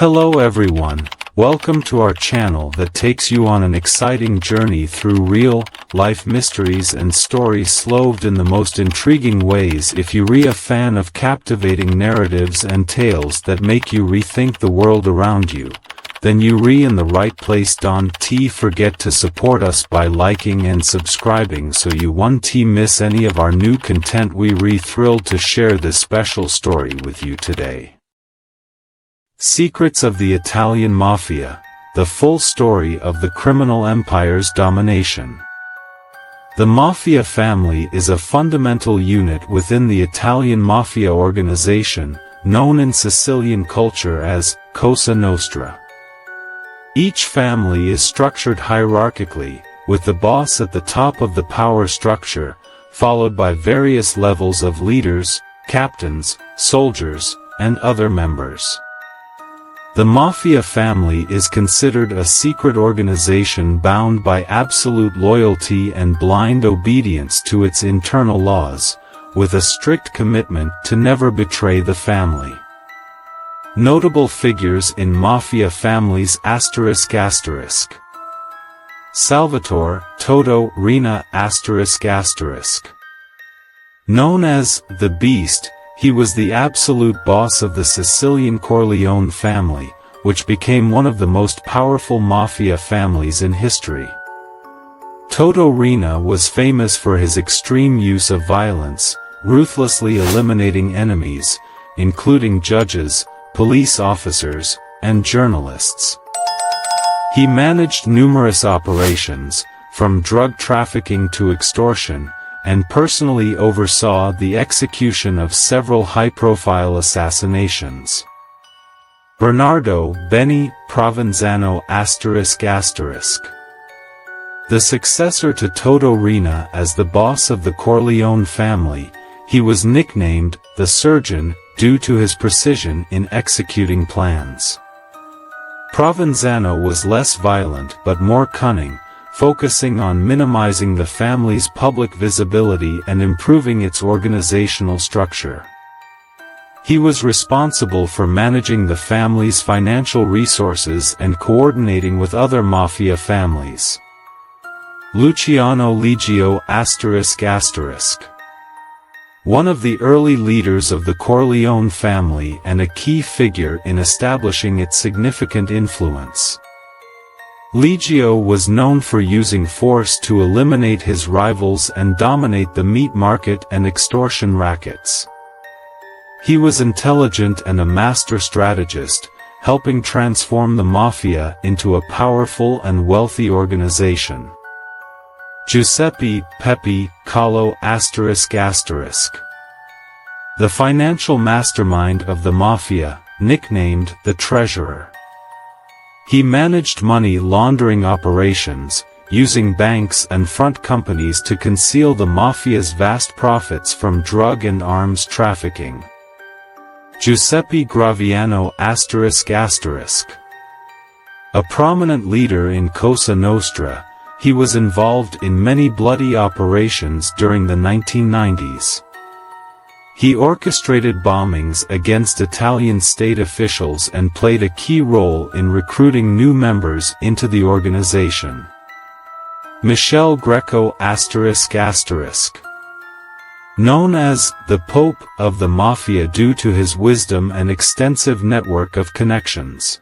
Hello everyone, welcome to our channel that takes you on an exciting journey through real-life mysteries and stories solved in the most intriguing ways. If you're a fan of captivating narratives and tales that make you rethink the world around you, then you're in the right place. Don't forget to support us by liking and subscribing so you won't miss any of our new content. We're thrilled to share this special story with you today. Secrets of the Italian Mafia, the full story of the criminal empire's domination. The Mafia family is a fundamental unit within the Italian Mafia organization, known in Sicilian culture as Cosa Nostra. Each family is structured hierarchically, with the boss at the top of the power structure, followed by various levels of leaders, captains, soldiers, and other members. The Mafia family is considered a secret organization bound by absolute loyalty and blind obedience to its internal laws, with a strict commitment to never betray the family. Notable figures in Mafia families ***. Salvatore Toto Riina ***. Known as the Beast, he was the absolute boss of the Sicilian Corleone family, which became one of the most powerful mafia families in history. Toto Riina was famous for his extreme use of violence, ruthlessly eliminating enemies, including judges, police officers, and journalists. He managed numerous operations, from drug trafficking to extortion, and personally oversaw the execution of several high-profile assassinations. Bernardo Benny Provenzano ***. The successor to Toto Riina as the boss of the Corleone family, he was nicknamed the Surgeon due to his precision in executing plans. Provenzano was less violent but more cunning, focusing on minimizing the family's public visibility and improving its organizational structure. He was responsible for managing the family's financial resources and coordinating with other mafia families. Luciano Liggio ***. One of the early leaders of the Corleone family and a key figure in establishing its significant influence. Liggio was known for using force to eliminate his rivals and dominate the meat market and extortion rackets. He was intelligent and a master strategist, helping transform the Mafia into a powerful and wealthy organization. Giuseppe Pepe Callo ***. The financial mastermind of the Mafia, nicknamed the Treasurer. He managed money laundering operations, using banks and front companies to conceal the Mafia's vast profits from drug and arms trafficking. Giuseppe Graviano ***. A prominent leader in Cosa Nostra, he was involved in many bloody operations during the 1990s. He orchestrated bombings against Italian state officials and played a key role in recruiting new members into the organization. Michele Greco ***. Known as the Pope of the Mafia due to his wisdom and extensive network of connections.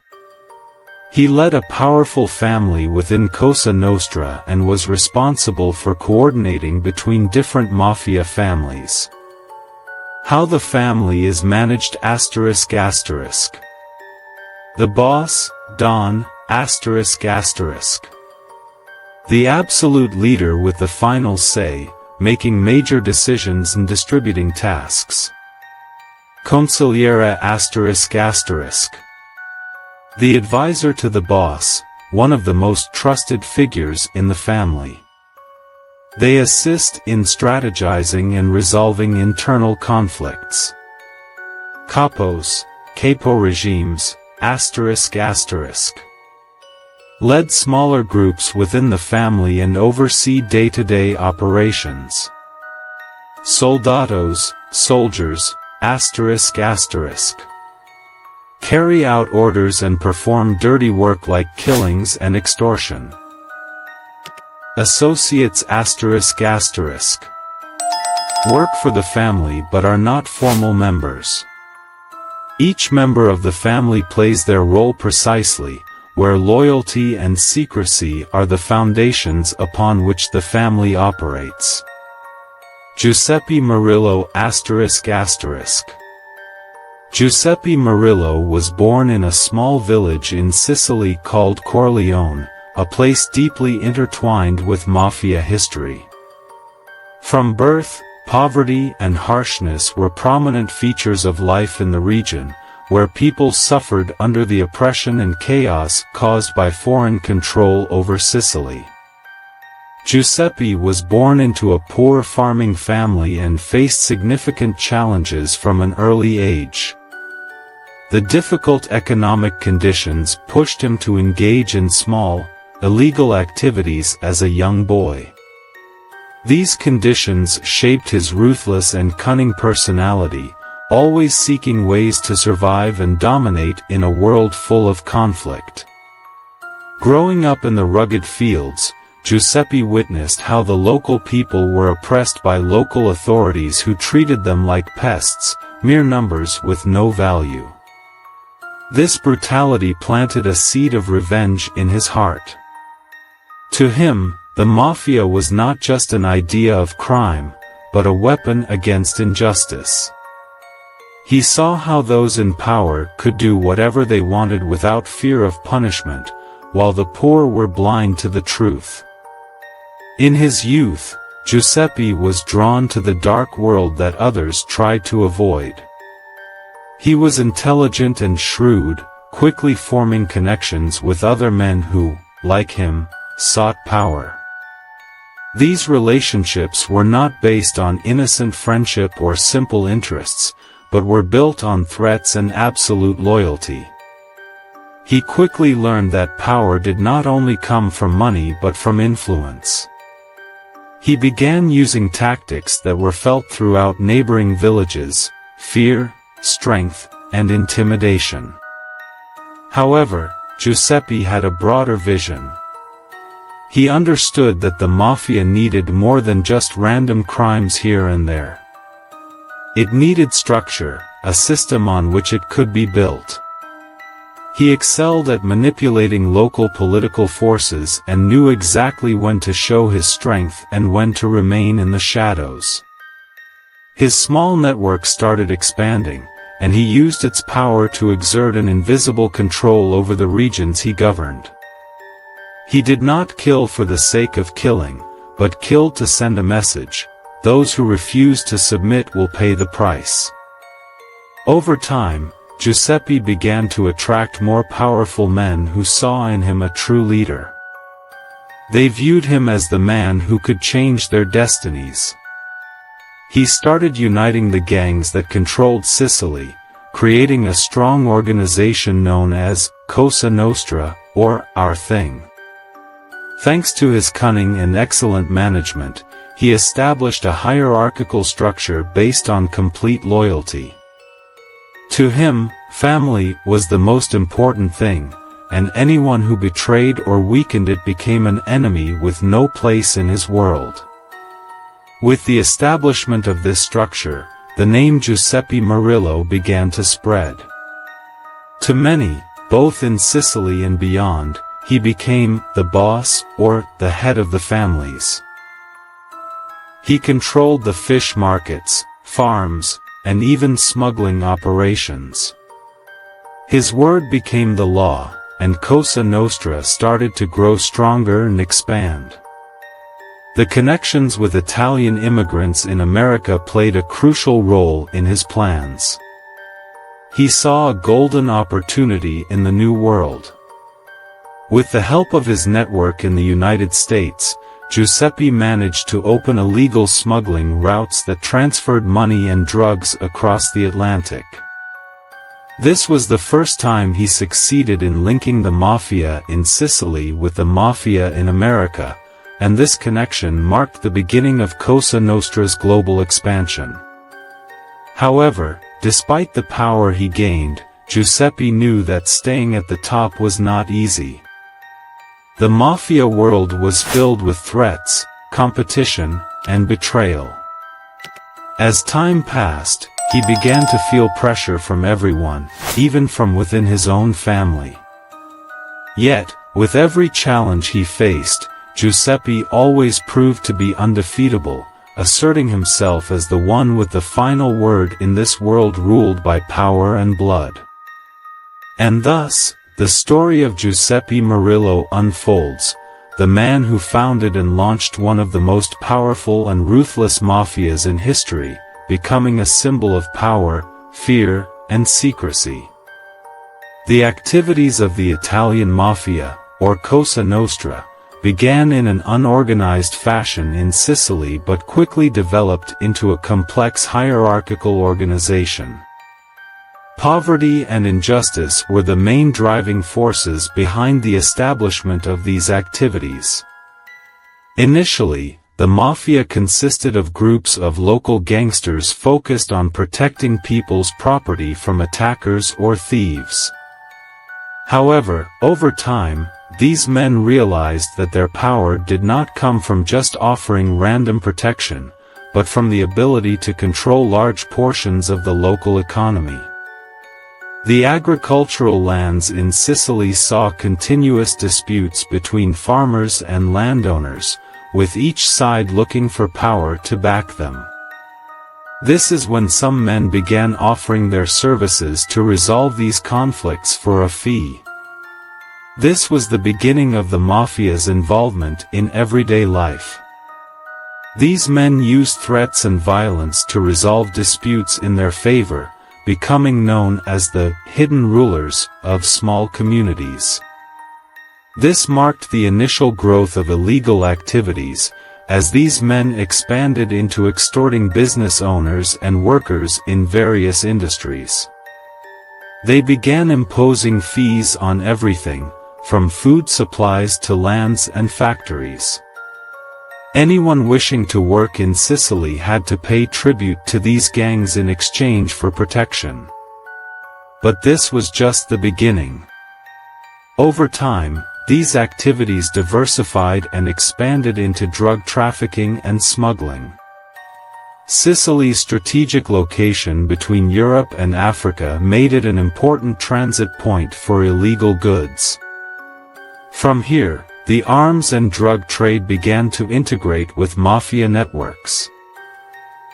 He led a powerful family within Cosa Nostra and was responsible for coordinating between different Mafia families. How the family is managed ***. The boss, Don ***. The absolute leader with the final say, making major decisions and distributing tasks. Consigliere ***. The advisor to the boss, one of the most trusted figures in the family. They assist in strategizing and resolving internal conflicts. Capos, capo regimes, ***. Led smaller groups within the family and oversee day-to-day operations. Soldados, soldiers, ***. carry out orders and perform dirty work like killings and extortion. Associates ***. Work for the family but are not formal members. Each member of the family plays their role precisely, where loyalty and secrecy are the foundations upon which the family operates. Giuseppe Murillo ***. Giuseppe Murillo was born in a small village in Sicily called Corleone, a place deeply intertwined with Mafia history. From birth, poverty and harshness were prominent features of life in the region, where people suffered under the oppression and chaos caused by foreign control over Sicily. Giuseppe was born into a poor farming family and faced significant challenges from an early age. The difficult economic conditions pushed him to engage in small, illegal activities as a young boy. These conditions shaped his ruthless and cunning personality, always seeking ways to survive and dominate in a world full of conflict. Growing up in the rugged fields, Giuseppe witnessed how the local people were oppressed by local authorities who treated them like pests, mere numbers with no value. This brutality planted a seed of revenge in his heart. To him, the Mafia was not just an idea of crime, but a weapon against injustice. He saw how those in power could do whatever they wanted without fear of punishment, while the poor were blind to the truth. In his youth, Giuseppe was drawn to the dark world that others tried to avoid. He was intelligent and shrewd, quickly forming connections with other men who, like him, sought power. These relationships were not based on innocent friendship or simple interests, but were built on threats and absolute loyalty. He quickly learned that power did not only come from money but from influence. He began using tactics that were felt throughout neighboring villages: fear, strength, and intimidation. However, Giuseppe had a broader vision. He understood that the Mafia needed more than just random crimes here and there. It needed structure, a system on which it could be built. He excelled at manipulating local political forces and knew exactly when to show his strength and when to remain in the shadows. His small network started expanding, and he used its power to exert an invisible control over the regions he governed. He did not kill for the sake of killing, but killed to send a message: those who refuse to submit will pay the price. Over time, Giuseppe began to attract more powerful men who saw in him a true leader. They viewed him as the man who could change their destinies. He started uniting the gangs that controlled Sicily, creating a strong organization known as Cosa Nostra, or Our Thing. Thanks to his cunning and excellent management, he established a hierarchical structure based on complete loyalty. To him, family was the most important thing, and anyone who betrayed or weakened it became an enemy with no place in his world. With the establishment of this structure, the name Giuseppe Murillo began to spread. To many, both in Sicily and beyond, he became the boss, or the head of the families. He controlled the fish markets, farms, and even smuggling operations. His word became the law, and Cosa Nostra started to grow stronger and expand. The connections with Italian immigrants in America played a crucial role in his plans. He saw a golden opportunity in the New World. With the help of his network in the United States, Giuseppe managed to open illegal smuggling routes that transferred money and drugs across the Atlantic. This was the first time he succeeded in linking the Mafia in Sicily with the Mafia in America, and this connection marked the beginning of Cosa Nostra's global expansion. However, despite the power he gained, Giuseppe knew that staying at the top was not easy. The Mafia world was filled with threats, competition, and betrayal. As time passed, he began to feel pressure from everyone, even from within his own family. Yet, with every challenge he faced, Giuseppe always proved to be undefeatable, asserting himself as the one with the final word in this world ruled by power and blood. And thus, the story of Giuseppe Murillo unfolds, the man who founded and launched one of the most powerful and ruthless mafias in history, becoming a symbol of power, fear, and secrecy. The activities of the Italian Mafia, or Cosa Nostra, began in an unorganized fashion in Sicily but quickly developed into a complex hierarchical organization. Poverty and injustice were the main driving forces behind the establishment of these activities. Initially, the Mafia consisted of groups of local gangsters focused on protecting people's property from attackers or thieves. However, over time, these men realized that their power did not come from just offering random protection, but from the ability to control large portions of the local economy. The agricultural lands in Sicily saw continuous disputes between farmers and landowners, with each side looking for power to back them. This is when some men began offering their services to resolve these conflicts for a fee. This was the beginning of the Mafia's involvement in everyday life. These men used threats and violence to resolve disputes in their favor, becoming known as the hidden rulers of small communities. This marked the initial growth of illegal activities, as these men expanded into extorting business owners and workers in various industries. They began imposing fees on everything, from food supplies to lands and factories. Anyone wishing to work in Sicily had to pay tribute to these gangs in exchange for protection. But this was just the beginning. Over time, these activities diversified and expanded into drug trafficking and smuggling. Sicily's strategic location between Europe and Africa made it an important transit point for illegal goods. From here, the arms and drug trade began to integrate with Mafia networks.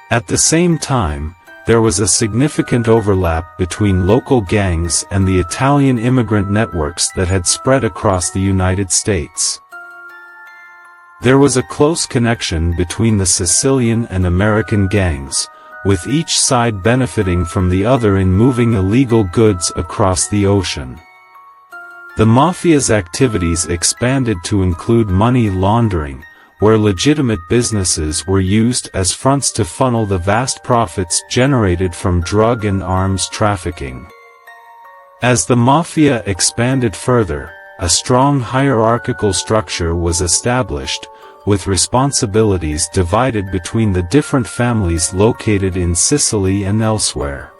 At the same time, there was a significant overlap between local gangs and the Italian immigrant networks that had spread across the United States. There was a close connection between the Sicilian and American gangs, with each side benefiting from the other in moving illegal goods across the ocean. The Mafia's activities expanded to include money laundering, where legitimate businesses were used as fronts to funnel the vast profits generated from drug and arms trafficking. As the Mafia expanded further, a strong hierarchical structure was established, with responsibilities divided between the different families located in Sicily and elsewhere.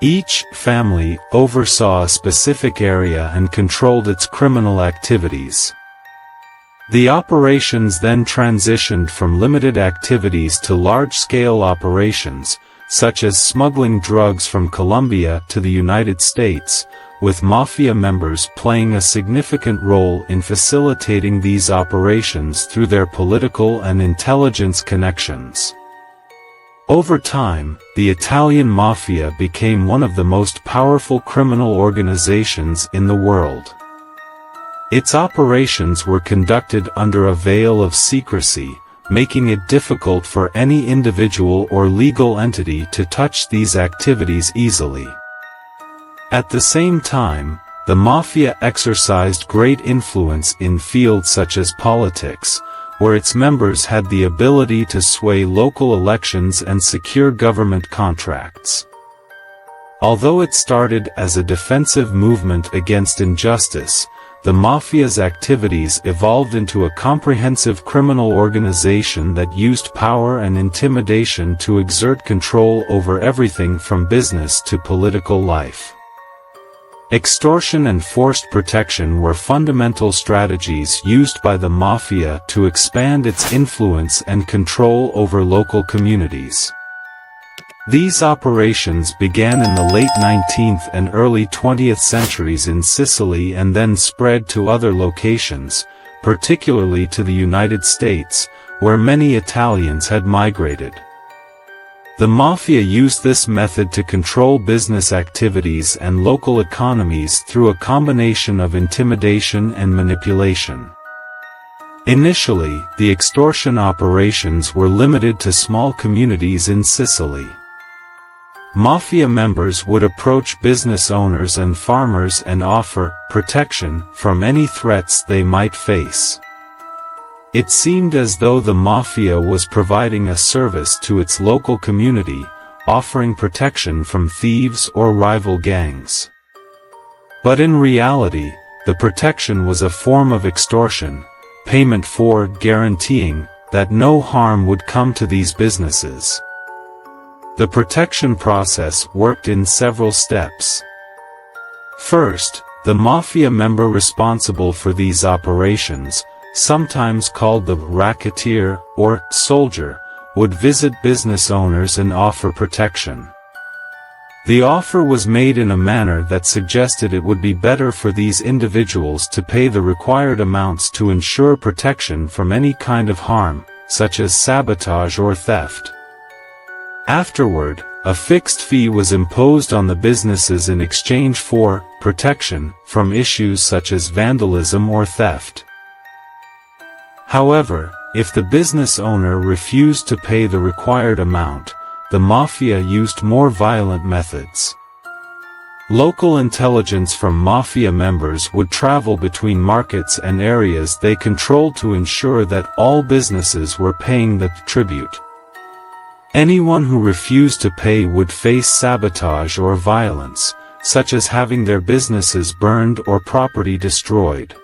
Each family oversaw a specific area and controlled its criminal activities. The operations then transitioned from limited activities to large-scale operations, such as smuggling drugs from Colombia to the United States, with Mafia members playing a significant role in facilitating these operations through their political and intelligence connections. Over time, the Italian Mafia became one of the most powerful criminal organizations in the world. Its operations were conducted under a veil of secrecy, making it difficult for any individual or legal entity to touch these activities easily. At the same time, the Mafia exercised great influence in fields such as politics, where its members had the ability to sway local elections and secure government contracts. Although it started as a defensive movement against injustice, the Mafia's activities evolved into a comprehensive criminal organization that used power and intimidation to exert control over everything from business to political life. Extortion and forced protection were fundamental strategies used by the Mafia to expand its influence and control over local communities. These operations began in the late 19th and early 20th centuries in Sicily and then spread to other locations, particularly to the United States, where many Italians had migrated. The Mafia used this method to control business activities and local economies through a combination of intimidation and manipulation. Initially, the extortion operations were limited to small communities in Sicily. Mafia members would approach business owners and farmers and offer protection from any threats they might face. It seemed as though the Mafia was providing a service to its local community, offering protection from thieves or rival gangs. But in reality, the protection was a form of extortion, payment for guaranteeing that no harm would come to these businesses. The protection process worked in several steps. First, the Mafia member responsible for these operations, sometimes called the racketeer or soldier, would visit business owners and offer protection. The offer was made in a manner that suggested it would be better for these individuals to pay the required amounts to ensure protection from any kind of harm, such as sabotage or theft. Afterward, a fixed fee was imposed on the businesses in exchange for protection from issues such as vandalism or theft. However, if the business owner refused to pay the required amount, the Mafia used more violent methods. Local intelligence from Mafia members would travel between markets and areas they controlled to ensure that all businesses were paying the tribute. Anyone who refused to pay would face sabotage or violence, such as having their businesses burned or property destroyed.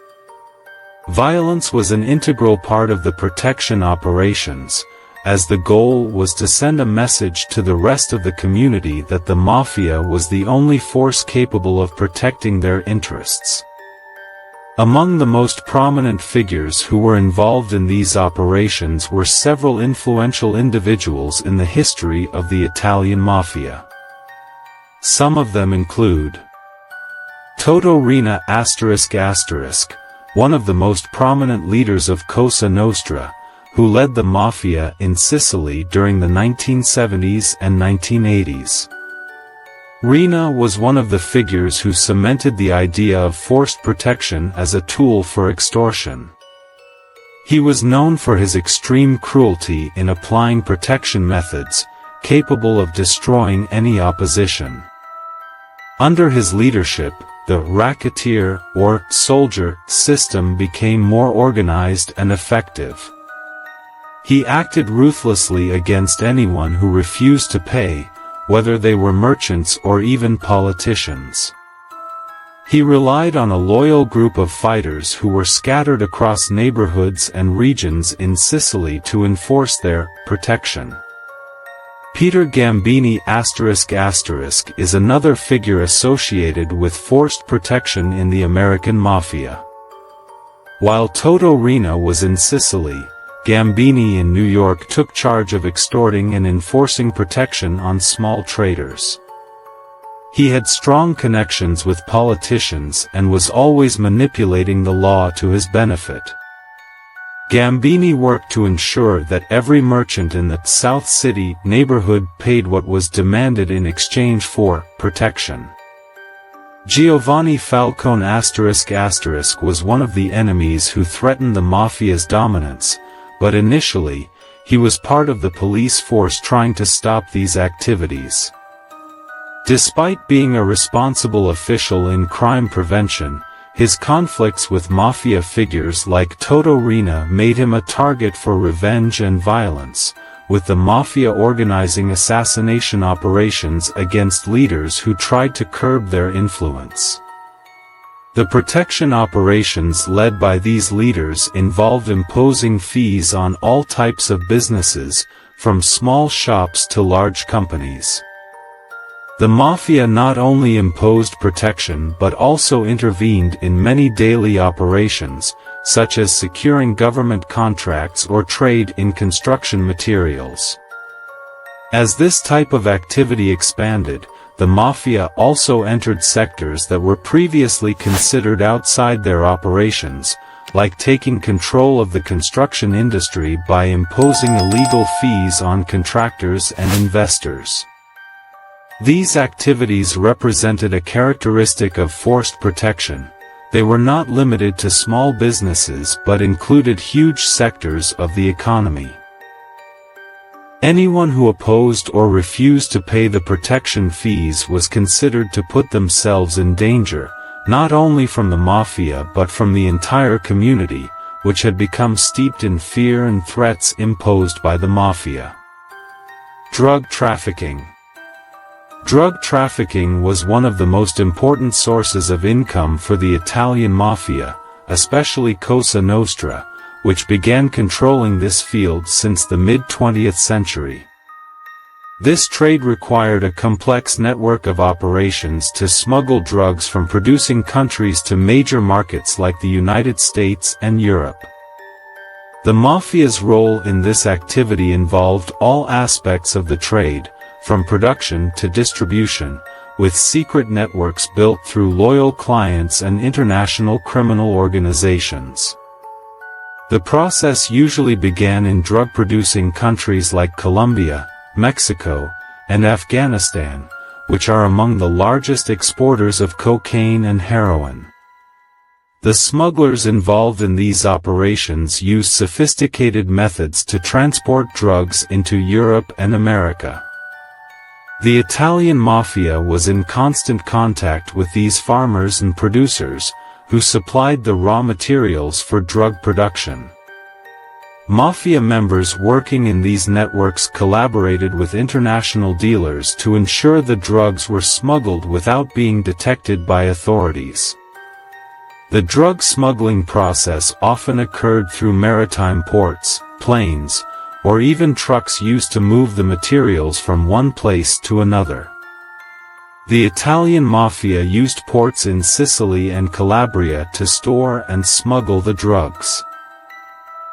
Violence was an integral part of the protection operations, as the goal was to send a message to the rest of the community that the Mafia was the only force capable of protecting their interests. Among the most prominent figures who were involved in these operations were several influential individuals in the history of the Italian Mafia. Some of them include Toto Riina ***, one of the most prominent leaders of Cosa Nostra, who led the Mafia in Sicily during the 1970s and 1980s. Riina was one of the figures who cemented the idea of forced protection as a tool for extortion. He was known for his extreme cruelty in applying protection methods, capable of destroying any opposition. Under his leadership, the racketeer or soldier system became more organized and effective. He acted ruthlessly against anyone who refused to pay, whether they were merchants or even politicians. He relied on a loyal group of fighters who were scattered across neighborhoods and regions in Sicily to enforce their protection. Peter Gambini *** is another figure associated with forced protection in the American Mafia. While Toto Riina was in Sicily, Gambini in New York took charge of extorting and enforcing protection on small traders. He had strong connections with politicians and was always manipulating the law to his benefit. Gambini worked to ensure that every merchant in the South City neighborhood paid what was demanded in exchange for protection. Giovanni Falcone *** was one of the enemies who threatened the Mafia's dominance, but initially, he was part of the police force trying to stop these activities. Despite being a responsible official in crime prevention, his conflicts with Mafia figures like Toto Riina made him a target for revenge and violence, with the Mafia organizing assassination operations against leaders who tried to curb their influence. The protection operations led by these leaders involved imposing fees on all types of businesses, from small shops to large companies. The Mafia not only imposed protection but also intervened in many daily operations, such as securing government contracts or trade in construction materials. As this type of activity expanded, the Mafia also entered sectors that were previously considered outside their operations, like taking control of the construction industry by imposing illegal fees on contractors and investors. These activities represented a characteristic of forced protection. They were not limited to small businesses but included huge sectors of the economy. Anyone who opposed or refused to pay the protection fees was considered to put themselves in danger, not only from the Mafia but from the entire community, which had become steeped in fear and threats imposed by the Mafia. Drug trafficking. Drug trafficking was one of the most important sources of income for the Italian Mafia, especially Cosa Nostra, which began controlling this field since the mid-20th century. This trade required a complex network of operations to smuggle drugs from producing countries to major markets like the United States and Europe. The Mafia's role in this activity involved all aspects of the trade, from production to distribution, with secret networks built through loyal clients and international criminal organizations. The process usually began in drug-producing countries like Colombia, Mexico, and Afghanistan, which are among the largest exporters of cocaine and heroin. The smugglers involved in these operations used sophisticated methods to transport drugs into Europe and America. The Italian Mafia was in constant contact with these farmers and producers, who supplied the raw materials for drug production. Mafia members working in these networks collaborated with international dealers to ensure the drugs were smuggled without being detected by authorities. The drug smuggling process often occurred through maritime ports, planes, or even trucks used to move the materials from one place to another. The Italian Mafia used ports in Sicily and Calabria to store and smuggle the drugs.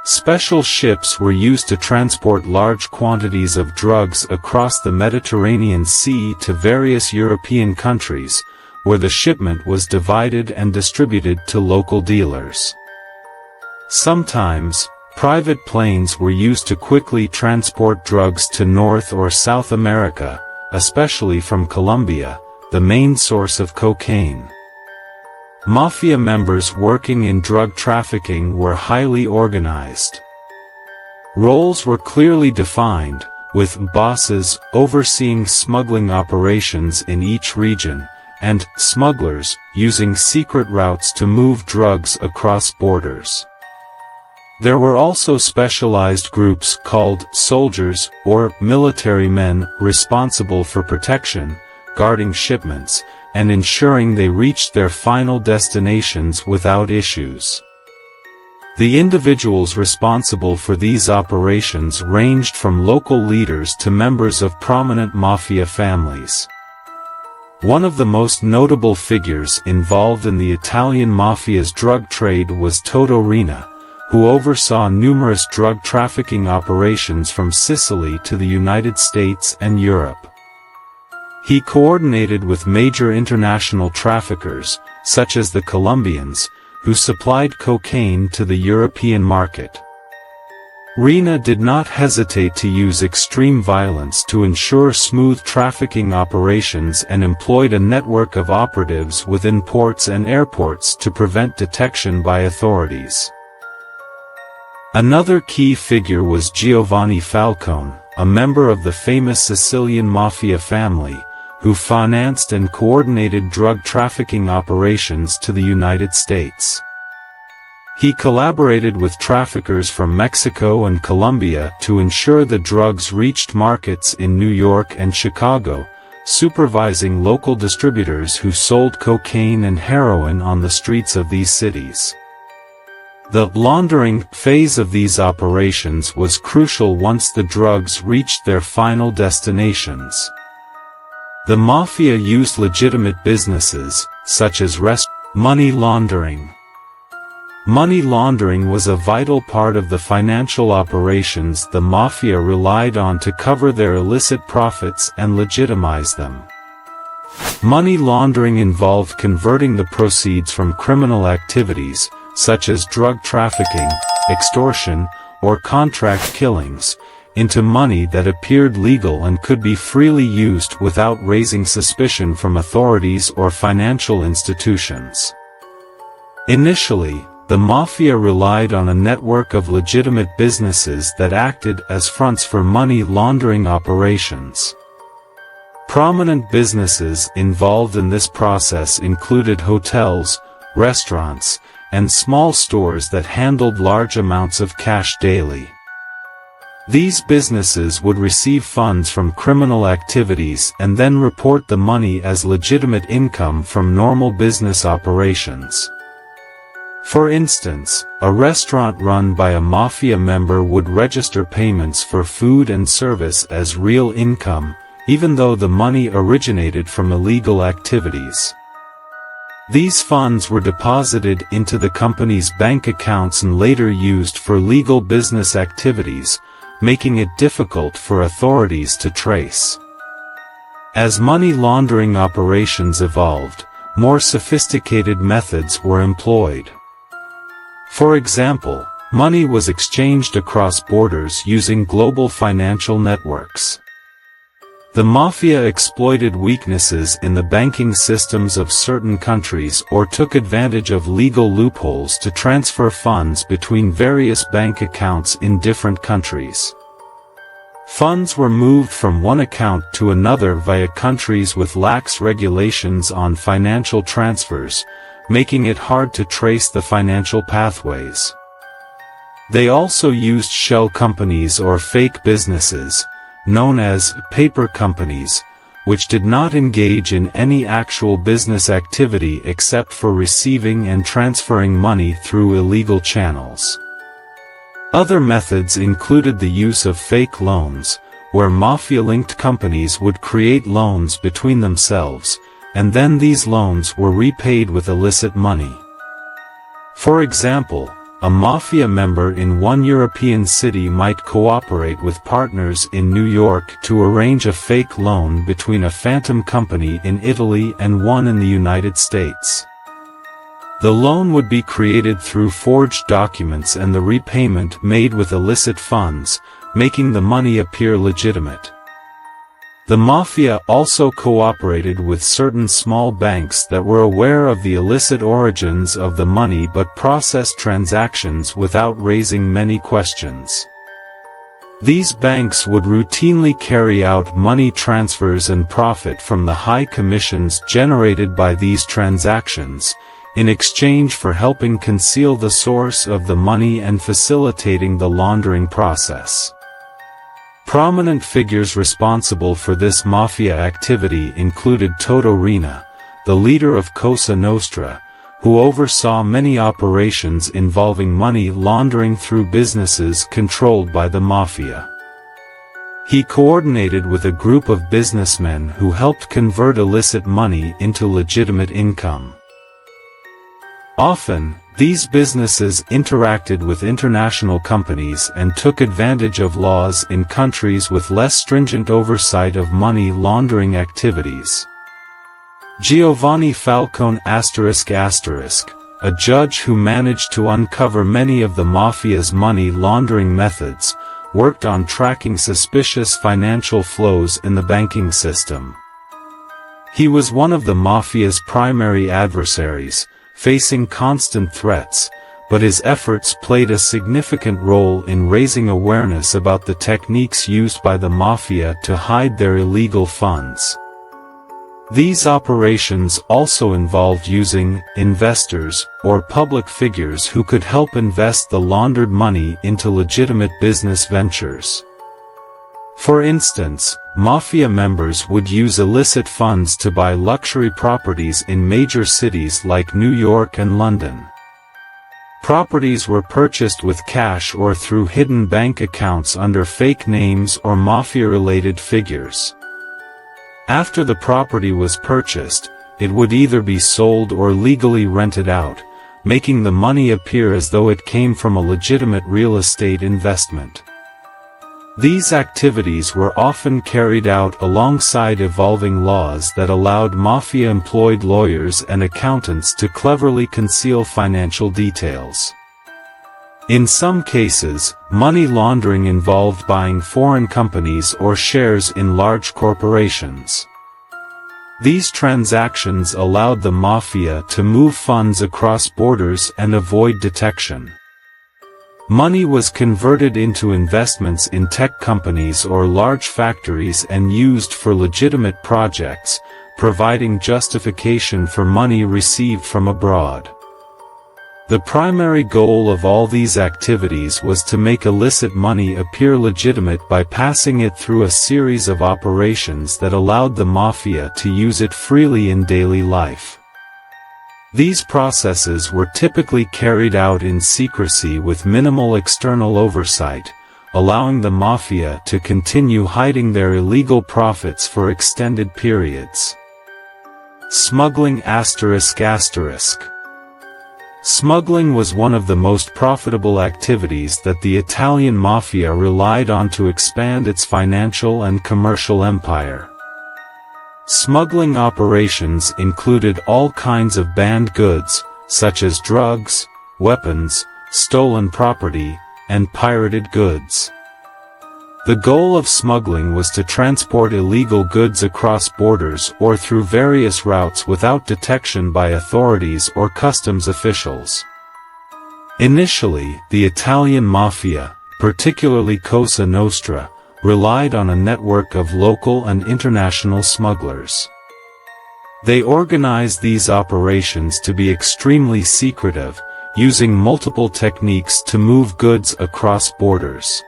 Special ships were used to transport large quantities of drugs across the Mediterranean Sea to various European countries, where the shipment was divided and distributed to local dealers. Sometimes, private planes were used to quickly transport drugs to North or South America, especially from Colombia, the main source of cocaine. Mafia members working in drug trafficking were highly organized. Roles were clearly defined, with bosses overseeing smuggling operations in each region, and smugglers using secret routes to move drugs across borders. There were also specialized groups called soldiers or military men responsible for protection, guarding shipments, and ensuring they reached their final destinations without issues. The individuals responsible for these operations ranged from local leaders to members of prominent mafia families. One of the most notable figures involved in the Italian mafia's drug trade was Toto Riina, who oversaw numerous drug trafficking operations from Sicily to the United States and Europe. He coordinated with major international traffickers, such as the Colombians, who supplied cocaine to the European market. Riina did not hesitate to use extreme violence to ensure smooth trafficking operations and employed a network of operatives within ports and airports to prevent detection by authorities. Another key figure was Giovanni Falcone, a member of the famous Sicilian mafia family, who financed and coordinated drug trafficking operations to the United States. He collaborated with traffickers from Mexico and Colombia to ensure the drugs reached markets in New York and Chicago, supervising local distributors who sold cocaine and heroin on the streets of these cities. The laundering phase of these operations was crucial once the drugs reached their final destinations. The Mafia used legitimate businesses, such as money laundering. Money laundering was a vital part of the financial operations the Mafia relied on to cover their illicit profits and legitimize them. Money laundering involved converting the proceeds from criminal activities, such as drug trafficking, extortion, or contract killings, into money that appeared legal and could be freely used without raising suspicion from authorities or financial institutions. Initially, the Mafia relied on a network of legitimate businesses that acted as fronts for money laundering operations. Prominent businesses involved in this process included hotels, restaurants, and small stores that handled large amounts of cash daily. These businesses would receive funds from criminal activities and then report the money as legitimate income from normal business operations. For instance, a restaurant run by a Mafia member would register payments for food and service as real income, even though the money originated from illegal activities. These funds were deposited into the company's bank accounts and later used for legal business activities, making it difficult for authorities to trace. As money laundering operations evolved, more sophisticated methods were employed. For example, money was exchanged across borders using global financial networks. The Mafia exploited weaknesses in the banking systems of certain countries or took advantage of legal loopholes to transfer funds between various bank accounts in different countries. Funds were moved from one account to another via countries with lax regulations on financial transfers, making it hard to trace the financial pathways. They also used shell companies or fake businesses, known as paper companies, which did not engage in any actual business activity except for receiving and transferring money through illegal channels. Other methods included the use of fake loans, where Mafia-linked companies would create loans between themselves, and then these loans were repaid with illicit money. For example, a Mafia member in one European city might cooperate with partners in New York to arrange a fake loan between a phantom company in Italy and one in the United States. The loan would be created through forged documents and the repayment made with illicit funds, making the money appear legitimate. The Mafia also cooperated with certain small banks that were aware of the illicit origins of the money but processed transactions without raising many questions. These banks would routinely carry out money transfers and profit from the high commissions generated by these transactions, in exchange for helping conceal the source of the money and facilitating the laundering process. Prominent figures responsible for this Mafia activity included Toto Riina, the leader of Cosa Nostra, who oversaw many operations involving money laundering through businesses controlled by the Mafia. He coordinated with a group of businessmen who helped convert illicit money into legitimate income. Often, these businesses interacted with international companies and took advantage of laws in countries with less stringent oversight of money laundering activities. Giovanni Falcone ***, a judge who managed to uncover many of the Mafia's money laundering methods, worked on tracking suspicious financial flows in the banking system. He was one of the Mafia's primary adversaries, facing constant threats, but his efforts played a significant role in raising awareness about the techniques used by the Mafia to hide their illegal funds. These operations also involved using investors or public figures who could help invest the laundered money into legitimate business ventures. For instance, Mafia members would use illicit funds to buy luxury properties in major cities like New York and London. Properties were purchased with cash or through hidden bank accounts under fake names or Mafia-related figures. After the property was purchased, it would either be sold or legally rented out, making the money appear as though it came from a legitimate real estate investment. These activities were often carried out alongside evolving laws that allowed mafia-employed lawyers and accountants to cleverly conceal financial details. In some cases, money laundering involved buying foreign companies or shares in large corporations. These transactions allowed the mafia to move funds across borders and avoid detection. Money was converted into investments in tech companies or large factories and used for legitimate projects, providing justification for money received from abroad. The primary goal of all these activities was to make illicit money appear legitimate by passing it through a series of operations that allowed the mafia to use it freely in daily life. These processes were typically carried out in secrecy with minimal external oversight, allowing the mafia to continue hiding their illegal profits for extended periods. Smuggling ***. Smuggling was one of the most profitable activities that the Italian mafia relied on to expand its financial and commercial empire. Smuggling operations included all kinds of banned goods, such as drugs, weapons, stolen property, and pirated goods. The goal of smuggling was to transport illegal goods across borders or through various routes without detection by authorities or customs officials. Initially, the Italian mafia, particularly Cosa Nostra, relied on a network of local and international smugglers. They organized these operations to be extremely secretive, using multiple techniques to move goods across borders.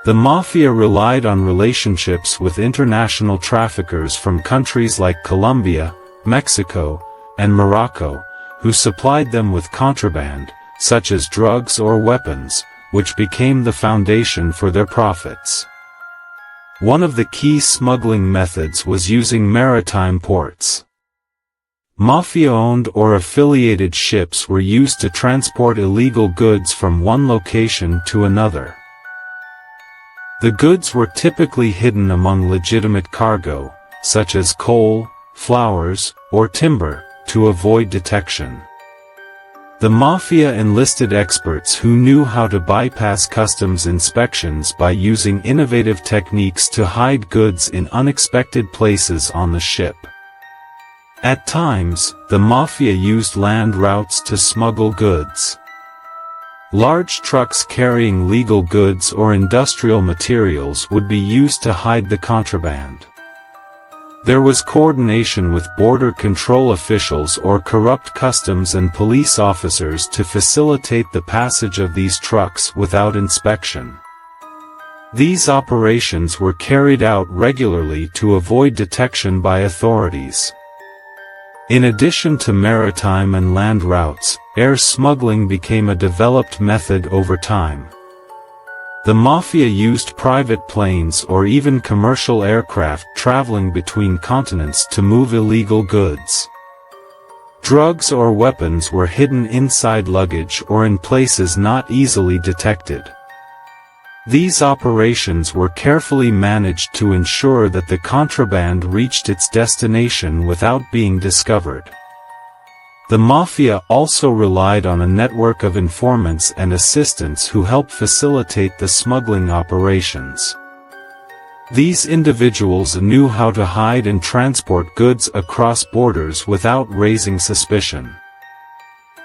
The mafia relied on relationships with international traffickers from countries like Colombia, Mexico, and Morocco, who supplied them with contraband, such as drugs or weapons, which became the foundation for their profits. One of the key smuggling methods was using maritime ports. Mafia-owned or affiliated ships were used to transport illegal goods from one location to another. The goods were typically hidden among legitimate cargo, such as coal, flowers, or timber, to avoid detection. The mafia enlisted experts who knew how to bypass customs inspections by using innovative techniques to hide goods in unexpected places on the ship. At times, the mafia used land routes to smuggle goods. Large trucks carrying legal goods or industrial materials would be used to hide the contraband. There was coordination with border control officials or corrupt customs and police officers to facilitate the passage of these trucks without inspection. These operations were carried out regularly to avoid detection by authorities. In addition to maritime and land routes, air smuggling became a developed method over time. The mafia used private planes or even commercial aircraft traveling between continents to move illegal goods. Drugs or weapons were hidden inside luggage or in places not easily detected. These operations were carefully managed to ensure that the contraband reached its destination without being discovered. The mafia also relied on a network of informants and assistants who helped facilitate the smuggling operations. These individuals knew how to hide and transport goods across borders without raising suspicion.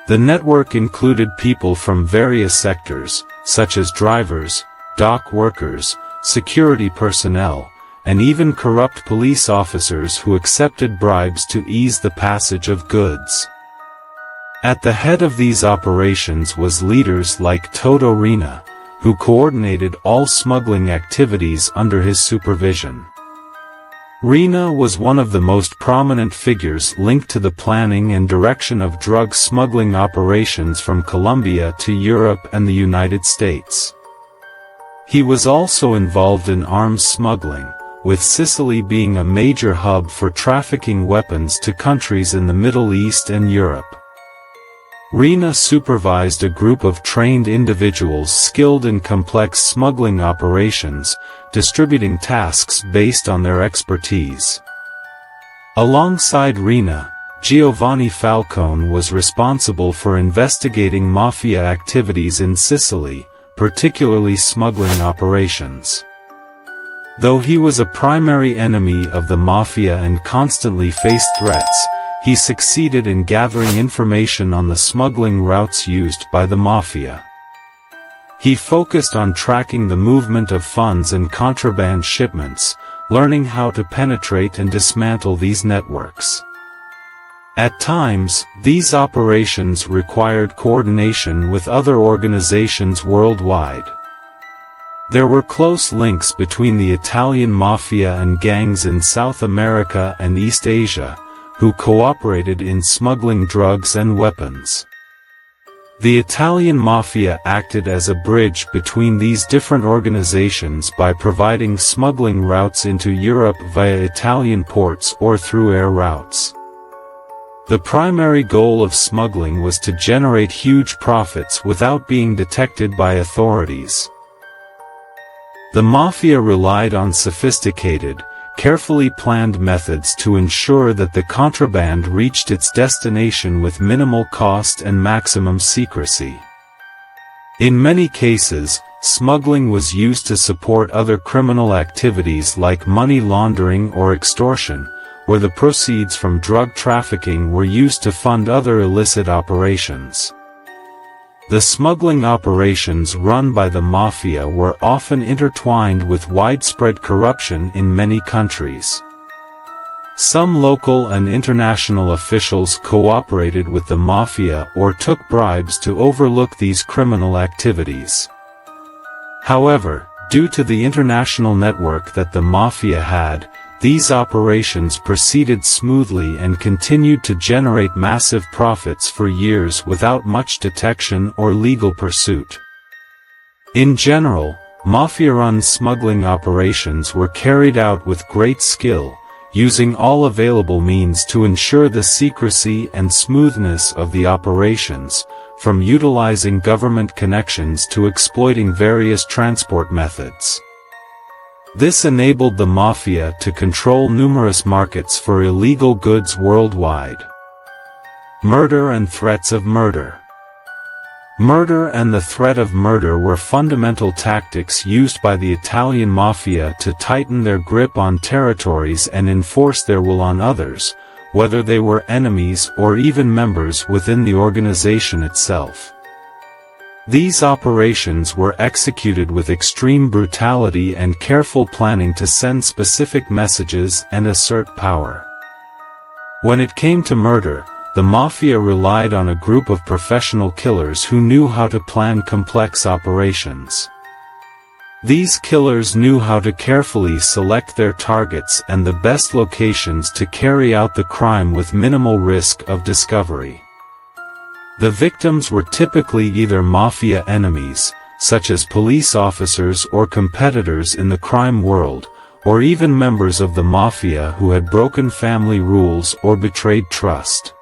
The network included people from various sectors, such as drivers, dock workers, security personnel, and even corrupt police officers who accepted bribes to ease the passage of goods. At the head of these operations was leaders like Toto Riina, who coordinated all smuggling activities under his supervision. Riina was one of the most prominent figures linked to the planning and direction of drug smuggling operations from Colombia to Europe and the United States. He was also involved in arms smuggling, with Sicily being a major hub for trafficking weapons to countries in the Middle East and Europe. Rina supervised a group of trained individuals skilled in complex smuggling operations, distributing tasks based on their expertise. Alongside Rina, Giovanni Falcone was responsible for investigating Mafia activities in Sicily, particularly smuggling operations. Though he was a primary enemy of the Mafia and constantly faced threats, he succeeded in gathering information on the smuggling routes used by the Mafia. He focused on tracking the movement of funds and contraband shipments, learning how to penetrate and dismantle these networks. At times, these operations required coordination with other organizations worldwide. There were close links between the Italian Mafia and gangs in South America and East Asia, who cooperated in smuggling drugs and weapons. The Italian Mafia acted as a bridge between these different organizations by providing smuggling routes into Europe via Italian ports or through air routes. The primary goal of smuggling was to generate huge profits without being detected by authorities. The Mafia relied on sophisticated, carefully planned methods to ensure that the contraband reached its destination with minimal cost and maximum secrecy. In many cases, smuggling was used to support other criminal activities like money laundering or extortion, where the proceeds from drug trafficking were used to fund other illicit operations. The smuggling operations run by the Mafia were often intertwined with widespread corruption in many countries. Some local and international officials cooperated with the Mafia or took bribes to overlook these criminal activities. However, due to the international network that the Mafia had, these operations proceeded smoothly and continued to generate massive profits for years without much detection or legal pursuit. In general, Mafia-run smuggling operations were carried out with great skill, using all available means to ensure the secrecy and smoothness of the operations, from utilizing government connections to exploiting various transport methods. This enabled the Mafia to control numerous markets for illegal goods worldwide. Murder and threats of murder. Murder and the threat of murder were fundamental tactics used by the Italian Mafia to tighten their grip on territories and enforce their will on others, whether they were enemies or even members within the organization itself. These operations were executed with extreme brutality and careful planning to send specific messages and assert power. When it came to murder, the Mafia relied on a group of professional killers who knew how to plan complex operations. These killers knew how to carefully select their targets and the best locations to carry out the crime with minimal risk of discovery. The victims were typically either Mafia enemies, such as police officers or competitors in the crime world, or even members of the Mafia who had broken family rules or betrayed trust.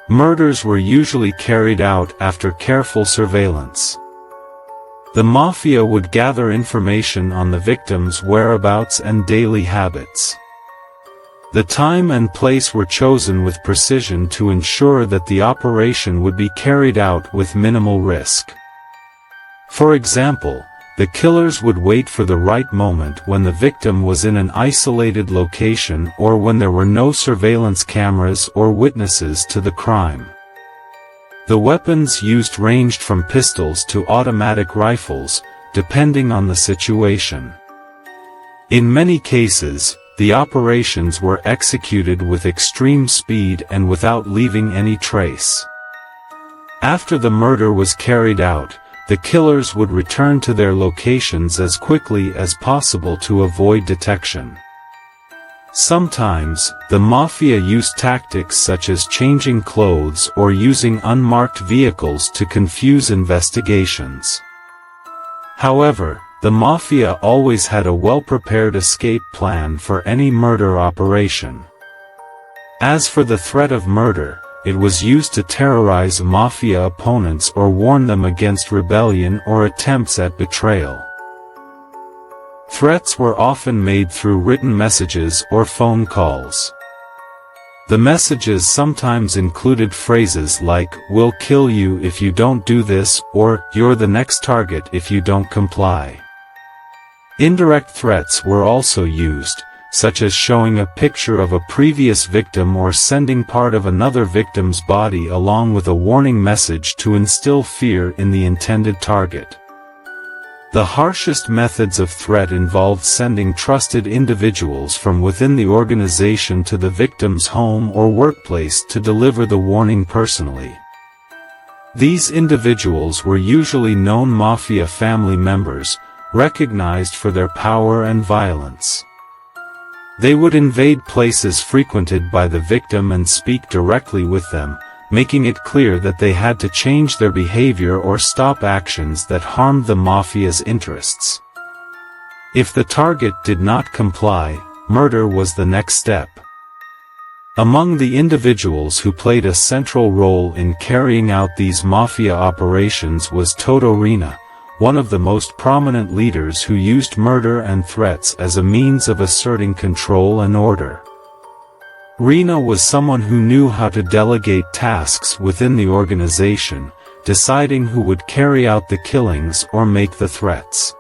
Murders were usually carried out after careful surveillance. The Mafia would gather information on the victims' whereabouts and daily habits. The time and place were chosen with precision to ensure that the operation would be carried out with minimal risk. For example, the killers would wait for the right moment when the victim was in an isolated location or when there were no surveillance cameras or witnesses to the crime. The weapons used ranged from pistols to automatic rifles, depending on the situation. In many cases, the operations were executed with extreme speed and without leaving any trace. After the murder was carried out, the killers would return to their locations as quickly as possible to avoid detection. Sometimes, the Mafia used tactics such as changing clothes or using unmarked vehicles to confuse investigations. However, the Mafia always had a well-prepared escape plan for any murder operation. As for the threat of murder, it was used to terrorize Mafia opponents or warn them against rebellion or attempts at betrayal. Threats were often made through written messages or phone calls. The messages sometimes included phrases like, "We'll kill you if you don't do this," or, "You're the next target if you don't comply." Indirect threats were also used, such as showing a picture of a previous victim or sending part of another victim's body along with a warning message to instill fear in the intended target. The harshest methods of threat involved sending trusted individuals from within the organization to the victim's home or workplace to deliver the warning personally. These individuals were usually known Mafia family members, recognized for their power and violence. They would invade places frequented by the victim and speak directly with them, making it clear that they had to change their behavior or stop actions that harmed the Mafia's interests. If the target did not comply, murder was the next step. Among the individuals who played a central role in carrying out these Mafia operations was Toto Riina, one of the most prominent leaders who used murder and threats as a means of asserting control and order. Riina was someone who knew how to delegate tasks within the organization, deciding who would carry out the killings or make the threats.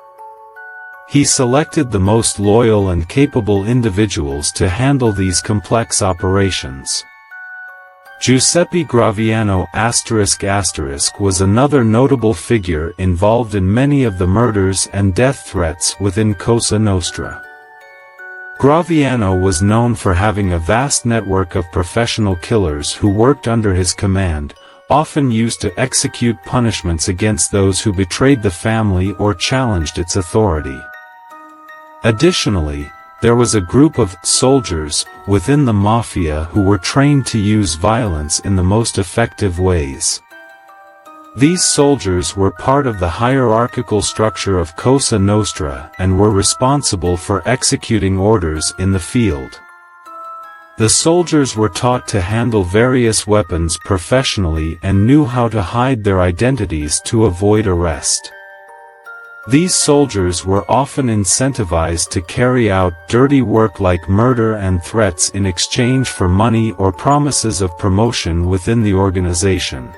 He selected the most loyal and capable individuals to handle these complex operations. Giuseppe Graviano *** was another notable figure involved in many of the murders and death threats within Cosa Nostra. Graviano was known for having a vast network of professional killers who worked under his command, often used to execute punishments against those who betrayed the family or challenged its authority. Additionally, there was a group of soldiers within the Mafia who were trained to use violence in the most effective ways. These soldiers were part of the hierarchical structure of Cosa Nostra and were responsible for executing orders in the field. The soldiers were taught to handle various weapons professionally and knew how to hide their identities to avoid arrest. These soldiers were often incentivized to carry out dirty work like murder and threats in exchange for money or promises of promotion within the organization.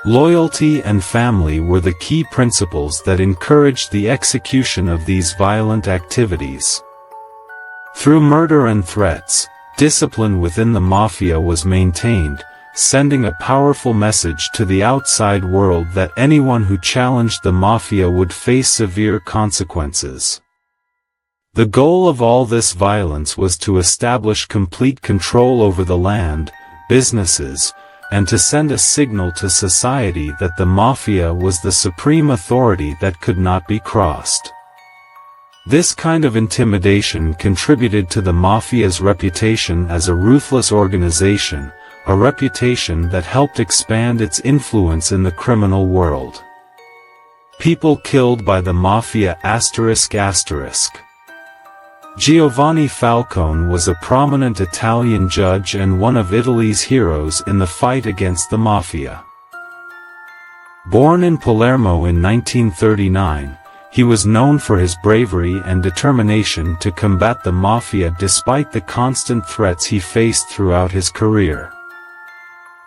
Loyalty and family were the key principles that encouraged the execution of these violent activities. Through murder and threats, discipline within the Mafia was maintained, sending a powerful message to the outside world that anyone who challenged the Mafia would face severe consequences. The goal of all this violence was to establish complete control over the land, businesses, and to send a signal to society that the Mafia was the supreme authority that could not be crossed. This kind of intimidation contributed to the Mafia's reputation as a ruthless organization, a reputation that helped expand its influence in the criminal world. People killed by the Mafia ***. Giovanni Falcone was a prominent Italian judge and one of Italy's heroes in the fight against the Mafia. Born in Palermo in 1939, he was known for his bravery and determination to combat the Mafia despite the constant threats he faced throughout his career.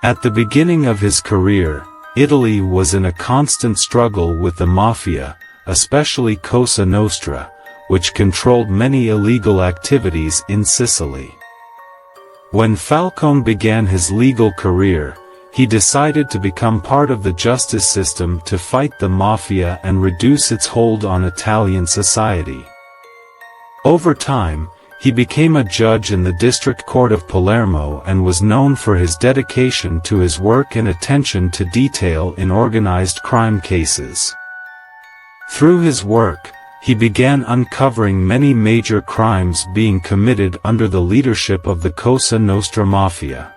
At the beginning of his career, Italy was in a constant struggle with the Mafia, especially Cosa Nostra, which controlled many illegal activities in Sicily. When Falcone began his legal career, he decided to become part of the justice system to fight the Mafia and reduce its hold on Italian society. Over time, he became a judge in the District Court of Palermo and was known for his dedication to his work and attention to detail in organized crime cases. Through his work, he began uncovering many major crimes being committed under the leadership of the Cosa Nostra Mafia.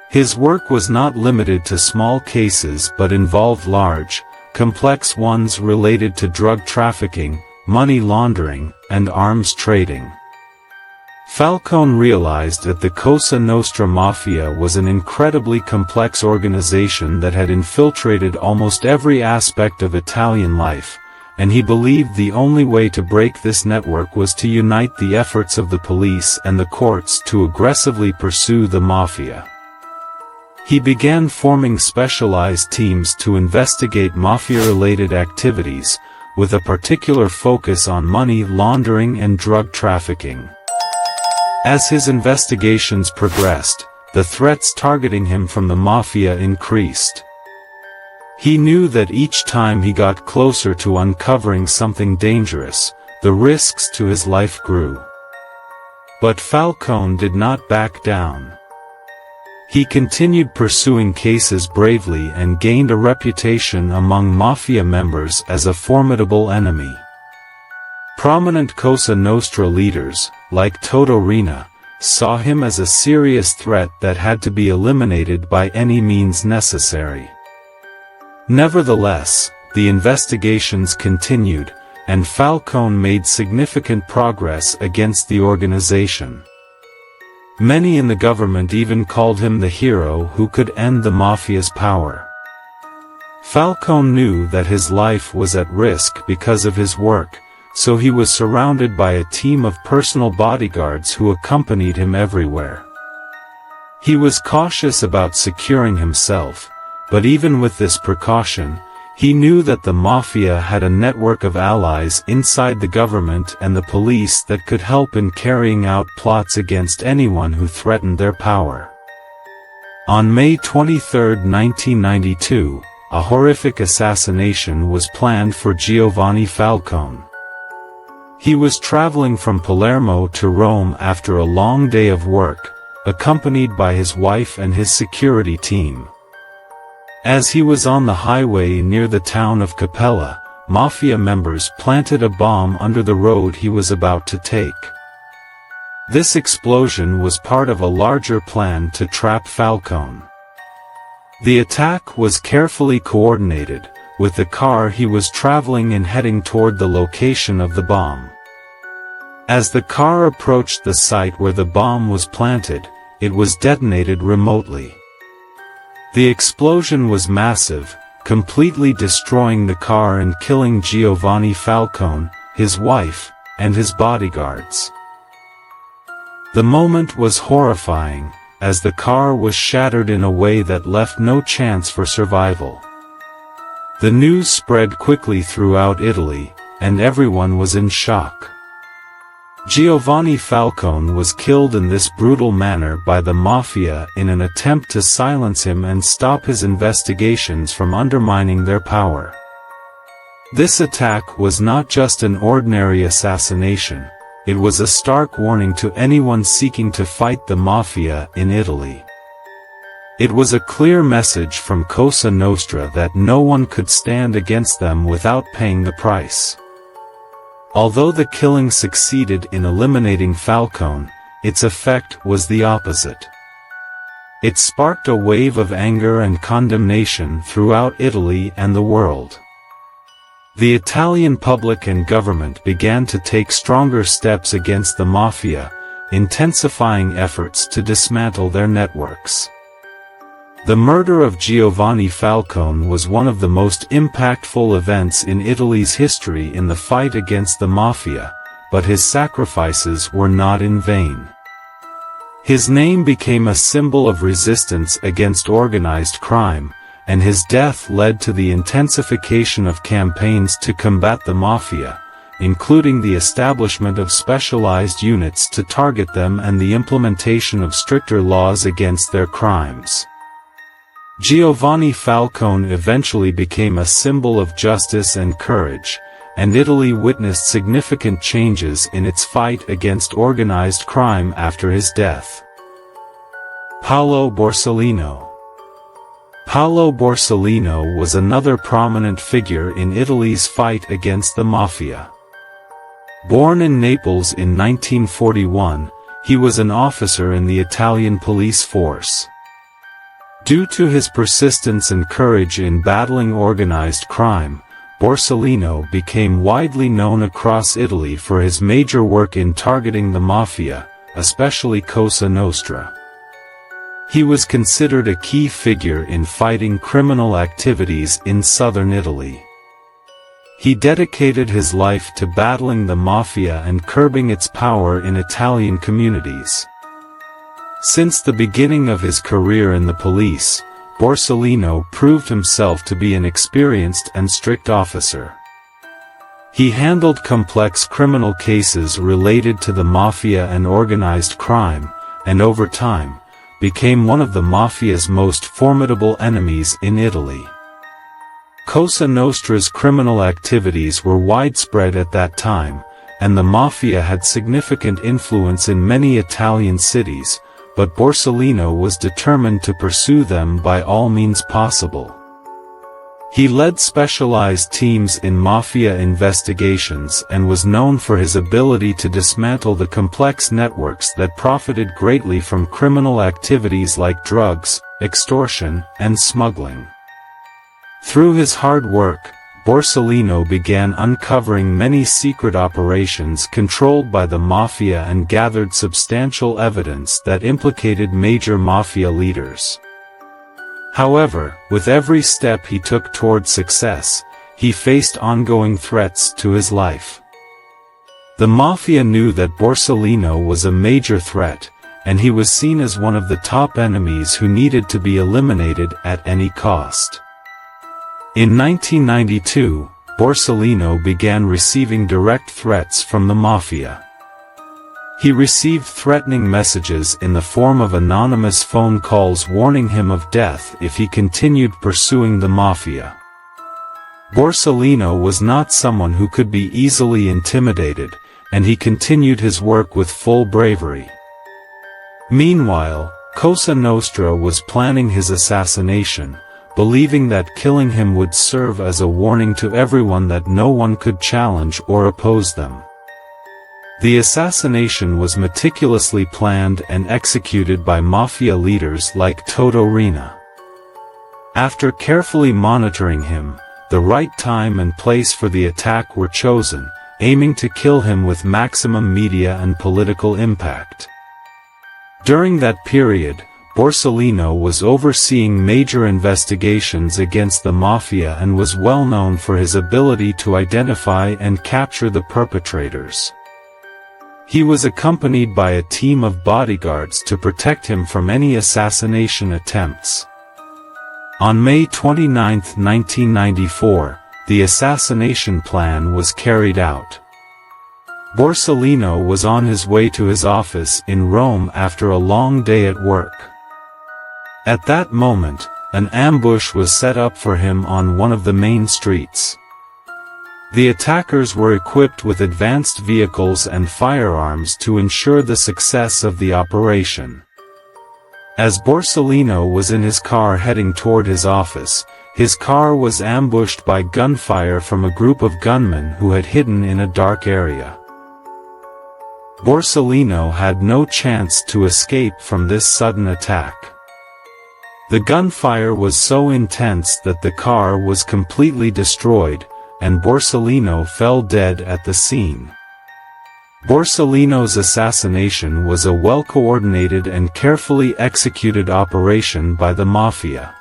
His work was not limited to small cases but involved large, complex ones related to drug trafficking, money laundering, and arms trading. Falcone realized that the Cosa Nostra Mafia was an incredibly complex organization that had infiltrated almost every aspect of Italian life, and he believed the only way to break this network was to unite the efforts of the police and the courts to aggressively pursue the Mafia. He began forming specialized teams to investigate Mafia-related activities, with a particular focus on money laundering and drug trafficking. As his investigations progressed, the threats targeting him from the Mafia increased. He knew that each time he got closer to uncovering something dangerous, the risks to his life grew. But Falcone did not back down. He continued pursuing cases bravely and gained a reputation among Mafia members as a formidable enemy. Prominent Cosa Nostra leaders, like Toto Riina, saw him as a serious threat that had to be eliminated by any means necessary. Nevertheless, the investigations continued, and Falcone made significant progress against the organization. Many in the government even called him the hero who could end the Mafia's power. Falcone knew that his life was at risk because of his work, so he was surrounded by a team of personal bodyguards who accompanied him everywhere. He was cautious about securing himself, but even with this precaution, he knew that the Mafia had a network of allies inside the government and the police that could help in carrying out plots against anyone who threatened their power. On May 23, 1992, a horrific assassination was planned for Giovanni Falcone. He was traveling from Palermo to Rome after a long day of work, accompanied by his wife and his security team. As he was on the highway near the town of Capella, Mafia members planted a bomb under the road he was about to take. This explosion was part of a larger plan to trap Falcone. The attack was carefully coordinated, with the car he was traveling in heading toward the location of the bomb. As the car approached the site where the bomb was planted, it was detonated remotely. The explosion was massive, completely destroying the car and killing Giovanni Falcone, his wife, and his bodyguards. The moment was horrifying, as the car was shattered in a way that left no chance for survival. The news spread quickly throughout Italy, and everyone was in shock. Giovanni Falcone was killed in this brutal manner by the Mafia in an attempt to silence him and stop his investigations from undermining their power. This attack was not just an ordinary assassination, it was a stark warning to anyone seeking to fight the Mafia in Italy. It was a clear message from Cosa Nostra that no one could stand against them without paying the price. Although the killing succeeded in eliminating Falcone, its effect was the opposite. It sparked a wave of anger and condemnation throughout Italy and the world. The Italian public and government began to take stronger steps against the Mafia, intensifying efforts to dismantle their networks. The murder of Giovanni Falcone was one of the most impactful events in Italy's history in the fight against the Mafia, but his sacrifices were not in vain. His name became a symbol of resistance against organized crime, and his death led to the intensification of campaigns to combat the Mafia, including the establishment of specialized units to target them and the implementation of stricter laws against their crimes. Giovanni Falcone eventually became a symbol of justice and courage, and Italy witnessed significant changes in its fight against organized crime after his death. Paolo Borsellino. Paolo Borsellino was another prominent figure in Italy's fight against the Mafia. Born in Naples in 1941, he was an officer in the Italian police force. Due to his persistence and courage in battling organized crime, Borsellino became widely known across Italy for his major work in targeting the Mafia, especially Cosa Nostra. He was considered a key figure in fighting criminal activities in southern Italy. He dedicated his life to battling the Mafia and curbing its power in Italian communities. Since the beginning of his career in the police, Borsellino proved himself to be an experienced and strict officer. He handled complex criminal cases related to the Mafia and organized crime, and over time, became one of the Mafia's most formidable enemies in Italy. Cosa Nostra's criminal activities were widespread at that time, and the Mafia had significant influence in many Italian cities, but Borsellino was determined to pursue them by all means possible. He led specialized teams in Mafia investigations and was known for his ability to dismantle the complex networks that profited greatly from criminal activities like drugs, extortion, and smuggling. Through his hard work, Borsellino began uncovering many secret operations controlled by the Mafia and gathered substantial evidence that implicated major Mafia leaders. However, with every step he took toward success, he faced ongoing threats to his life. The Mafia knew that Borsellino was a major threat, and he was seen as one of the top enemies who needed to be eliminated at any cost. In 1992, Borsellino began receiving direct threats from the Mafia. He received threatening messages in the form of anonymous phone calls warning him of death if he continued pursuing the Mafia. Borsellino was not someone who could be easily intimidated, and he continued his work with full bravery. Meanwhile, Cosa Nostra was planning his assassination, believing that killing him would serve as a warning to everyone that no one could challenge or oppose them. The assassination was meticulously planned and executed by Mafia leaders like Toto Riina. After carefully monitoring him, the right time and place for the attack were chosen, aiming to kill him with maximum media and political impact. During that period, Borsellino was overseeing major investigations against the Mafia and was well known for his ability to identify and capture the perpetrators. He was accompanied by a team of bodyguards to protect him from any assassination attempts. On May 29, 1994, the assassination plan was carried out. Borsellino was on his way to his office in Rome after a long day at work. At that moment, an ambush was set up for him on one of the main streets. The attackers were equipped with advanced vehicles and firearms to ensure the success of the operation. As Borsellino was in his car heading toward his office, his car was ambushed by gunfire from a group of gunmen who had hidden in a dark area. Borsellino had no chance to escape from this sudden attack. The gunfire was so intense that the car was completely destroyed, and Borsellino fell dead at the scene. Borsellino's assassination was a well-coordinated and carefully executed operation by the Mafia.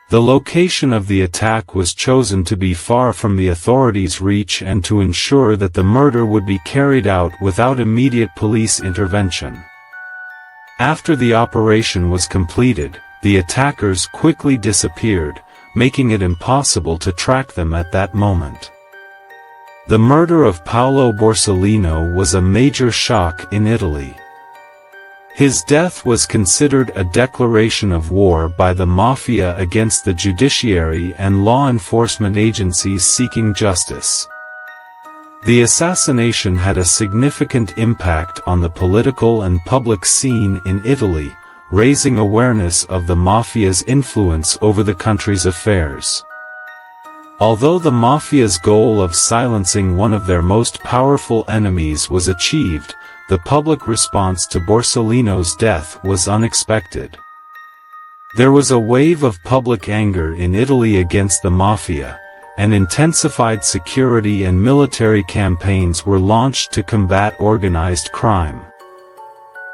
The location of the attack was chosen to be far from the authorities' reach and to ensure that the murder would be carried out without immediate police intervention. After the operation was completed, the attackers quickly disappeared, making it impossible to track them at that moment. The murder of Paolo Borsellino was a major shock in Italy. His death was considered a declaration of war by the Mafia against the judiciary and law enforcement agencies seeking justice. The assassination had a significant impact on the political and public scene in Italy, raising awareness of the Mafia's influence over the country's affairs. Although the Mafia's goal of silencing one of their most powerful enemies was achieved, the public response to Borsellino's death was unexpected. There was a wave of public anger in Italy against the Mafia, and intensified security and military campaigns were launched to combat organized crime.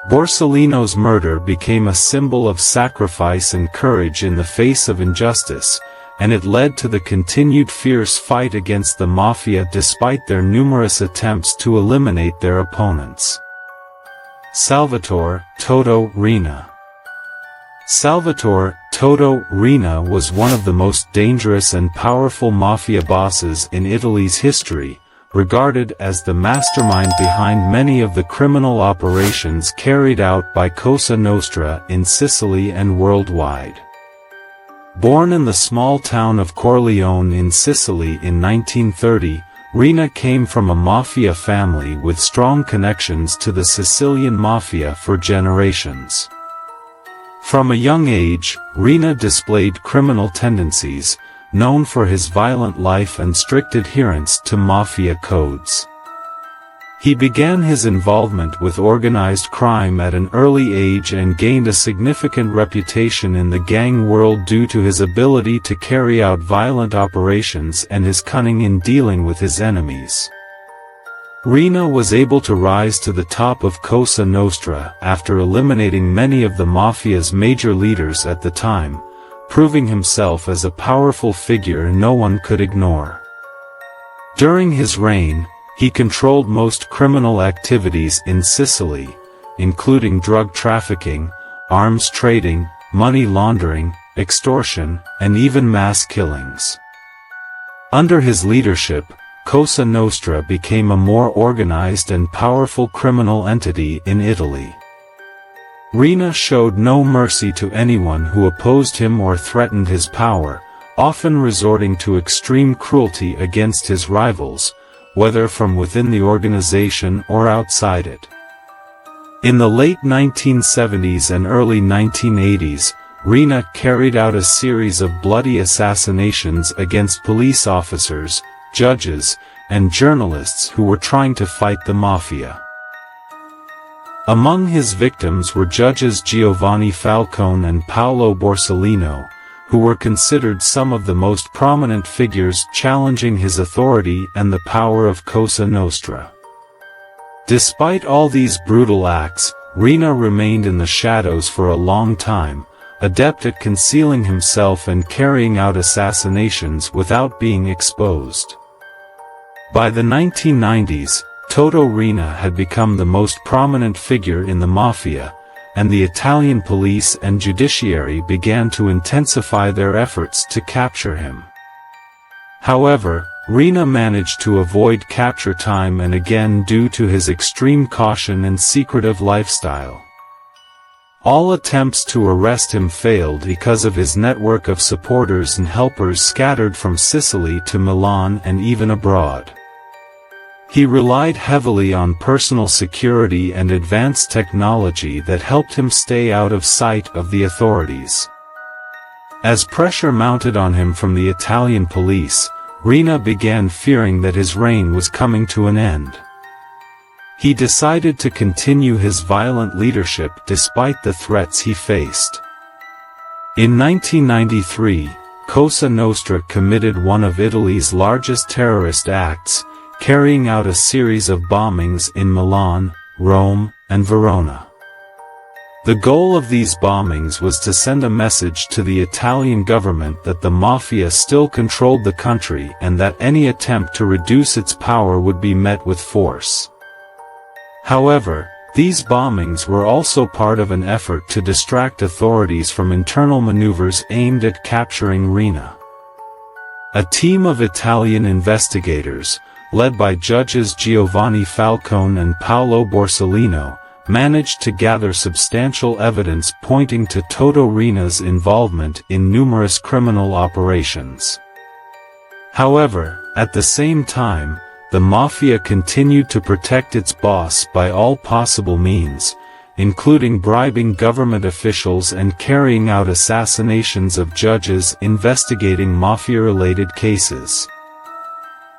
Borsellino's murder became a symbol of sacrifice and courage in the face of injustice, and it led to the continued fierce fight against the Mafia despite their numerous attempts to eliminate their opponents. Salvatore Toto Riina. Salvatore Toto Riina was one of the most dangerous and powerful Mafia bosses in Italy's history, regarded as the mastermind behind many of the criminal operations carried out by Cosa Nostra in Sicily and worldwide. Born in the small town of Corleone in Sicily in 1930, Riina came from a Mafia family with strong connections to the Sicilian Mafia for generations. From a young age, Riina displayed criminal tendencies, known for his violent life and strict adherence to Mafia codes. He began his involvement with organized crime at an early age and gained a significant reputation in the gang world due to his ability to carry out violent operations and his cunning in dealing with his enemies. Riina was able to rise to the top of Cosa Nostra after eliminating many of the Mafia's major leaders at the time, proving himself as a powerful figure no one could ignore. During his reign, he controlled most criminal activities in Sicily, including drug trafficking, arms trading, money laundering, extortion, and even mass killings. Under his leadership, Cosa Nostra became a more organized and powerful criminal entity in Italy. Riina showed no mercy to anyone who opposed him or threatened his power, often resorting to extreme cruelty against his rivals, whether from within the organization or outside it. In the late 1970s and early 1980s, Riina carried out a series of bloody assassinations against police officers, judges, and journalists who were trying to fight the Mafia. Among his victims were judges Giovanni Falcone and Paolo Borsellino, who were considered some of the most prominent figures challenging his authority and the power of Cosa Nostra. Despite all these brutal acts, Riina remained in the shadows for a long time, adept at concealing himself and carrying out assassinations without being exposed. By the 1990s, Toto Riina had become the most prominent figure in the Mafia, and the Italian police and judiciary began to intensify their efforts to capture him. However, Riina managed to avoid capture time and again due to his extreme caution and secretive lifestyle. All attempts to arrest him failed because of his network of supporters and helpers scattered from Sicily to Milan and even abroad. He relied heavily on personal security and advanced technology that helped him stay out of sight of the authorities. As pressure mounted on him from the Italian police, Riina began fearing that his reign was coming to an end. He decided to continue his violent leadership despite the threats he faced. In 1993, Cosa Nostra committed one of Italy's largest terrorist acts, carrying out a series of bombings in Milan, Rome, and Verona. The goal of these bombings was to send a message to the Italian government that the Mafia still controlled the country and that any attempt to reduce its power would be met with force. However, these bombings were also part of an effort to distract authorities from internal maneuvers aimed at capturing Riina. A team of Italian investigators, led by judges Giovanni Falcone and Paolo Borsellino, managed to gather substantial evidence pointing to Toto Riina's involvement in numerous criminal operations. However, at the same time, the Mafia continued to protect its boss by all possible means, including bribing government officials and carrying out assassinations of judges investigating Mafia-related cases.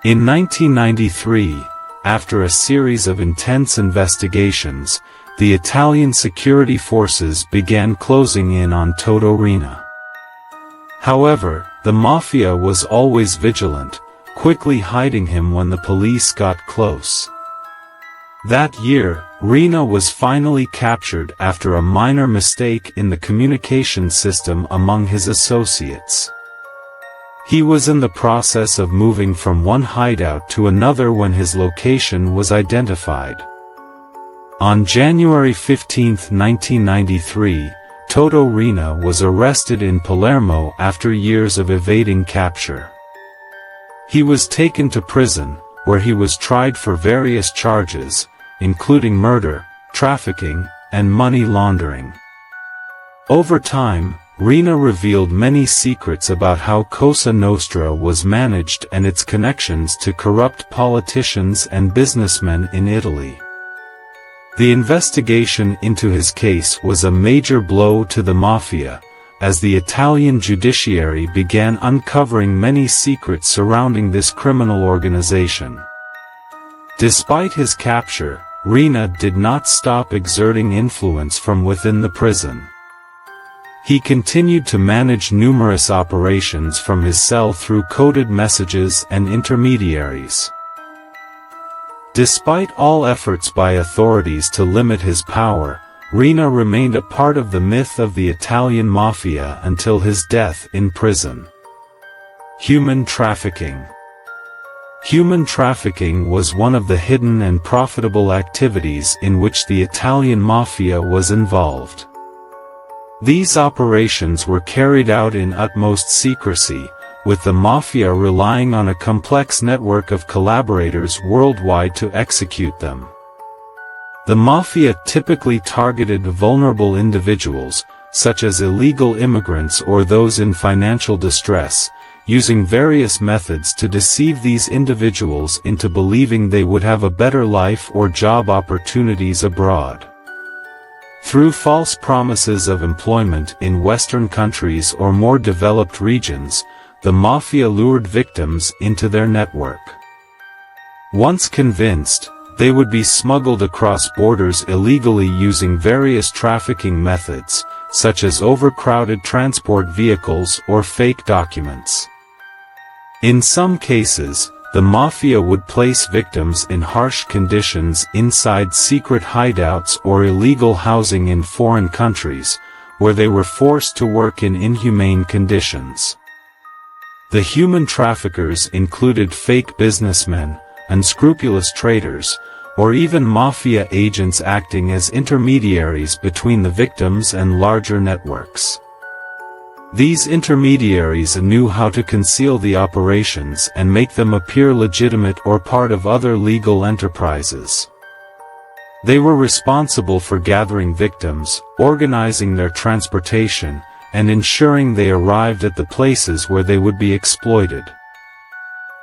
In 1993, after a series of intense investigations, the Italian security forces began closing in on Toto Riina. However, the Mafia was always vigilant, quickly hiding him when the police got close. That year, Riina was finally captured after a minor mistake in the communication system among his associates. He was in the process of moving from one hideout to another when his location was identified. On January 15, 1993, Toto Riina was arrested in Palermo after years of evading capture. He was taken to prison, where he was tried for various charges, including murder, trafficking, and money laundering. Over time, Riina revealed many secrets about how Cosa Nostra was managed and its connections to corrupt politicians and businessmen in Italy. The investigation into his case was a major blow to the Mafia, as the Italian judiciary began uncovering many secrets surrounding this criminal organization. Despite his capture, Riina did not stop exerting influence from within the prison. He continued to manage numerous operations from his cell through coded messages and intermediaries. Despite all efforts by authorities to limit his power, Riina remained a part of the myth of the Italian Mafia until his death in prison. Human trafficking. Human trafficking was one of the hidden and profitable activities in which the Italian Mafia was involved. These operations were carried out in utmost secrecy, with the Mafia relying on a complex network of collaborators worldwide to execute them. The Mafia typically targeted vulnerable individuals, such as illegal immigrants or those in financial distress, using various methods to deceive these individuals into believing they would have a better life or job opportunities abroad. Through false promises of employment in Western countries or more developed regions, the Mafia lured victims into their network. Once convinced, they would be smuggled across borders illegally using various trafficking methods, such as overcrowded transport vehicles or fake documents. In some cases, the Mafia would place victims in harsh conditions inside secret hideouts or illegal housing in foreign countries, where they were forced to work in inhumane conditions. The human traffickers included fake businessmen, unscrupulous traders, or even Mafia agents acting as intermediaries between the victims and larger networks. These intermediaries knew how to conceal the operations and make them appear legitimate or part of other legal enterprises. They were responsible for gathering victims, organizing their transportation, and ensuring they arrived at the places where they would be exploited.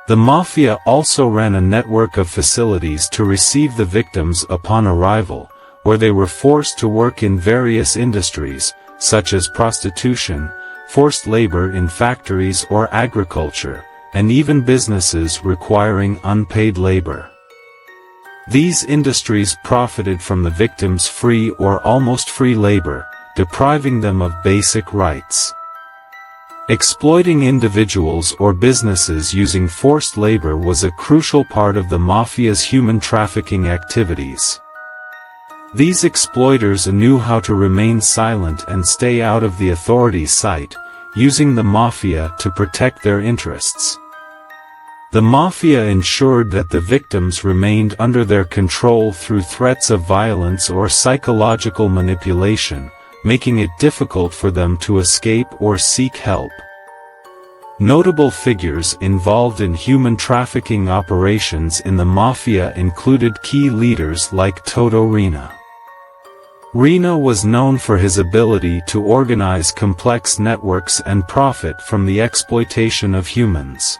The Mafia also ran a network of facilities to receive the victims upon arrival, where they were forced to work in various industries, such as prostitution, forced labor in factories or agriculture, and even businesses requiring unpaid labor. These industries profited from the victims' free or almost free labor, depriving them of basic rights. Exploiting individuals or businesses using forced labor was a crucial part of the Mafia's human trafficking activities. These exploiters knew how to remain silent and stay out of the authorities' sight, using the Mafia to protect their interests. The Mafia ensured that the victims remained under their control through threats of violence or psychological manipulation, making it difficult for them to escape or seek help. Notable figures involved in human trafficking operations in the Mafia included key leaders like Toto Riina. Riina was known for his ability to organize complex networks and profit from the exploitation of humans.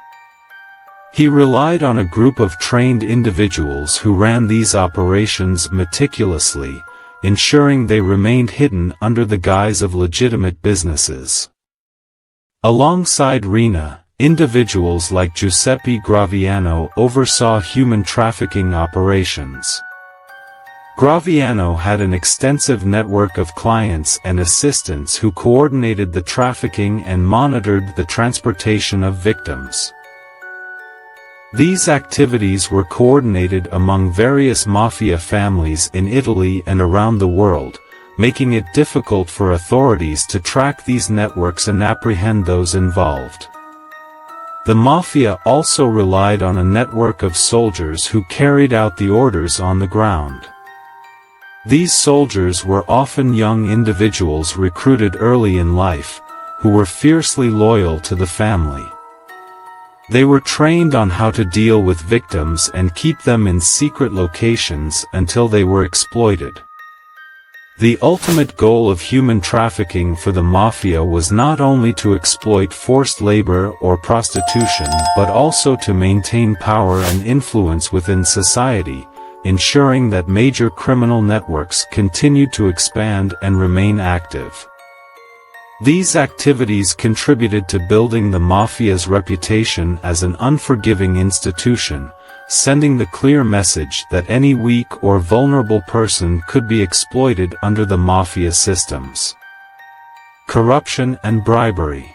He relied on a group of trained individuals who ran these operations meticulously, ensuring they remained hidden under the guise of legitimate businesses. Alongside Riina, individuals like Giuseppe Graviano oversaw human trafficking operations. Graviano had an extensive network of clients and assistants who coordinated the trafficking and monitored the transportation of victims. These activities were coordinated among various mafia families in Italy and around the world, making it difficult for authorities to track these networks and apprehend those involved. The mafia also relied on a network of soldiers who carried out the orders on the ground. These soldiers were often young individuals recruited early in life, who were fiercely loyal to the family. They were trained on how to deal with victims and keep them in secret locations until they were exploited. The ultimate goal of human trafficking for the mafia was not only to exploit forced labor or prostitution but also to maintain power and influence within society, ensuring that major criminal networks continued to expand and remain active. These activities contributed to building the mafia's reputation as an unforgiving institution, sending the clear message that any weak or vulnerable person could be exploited under the mafia systems. Corruption and bribery.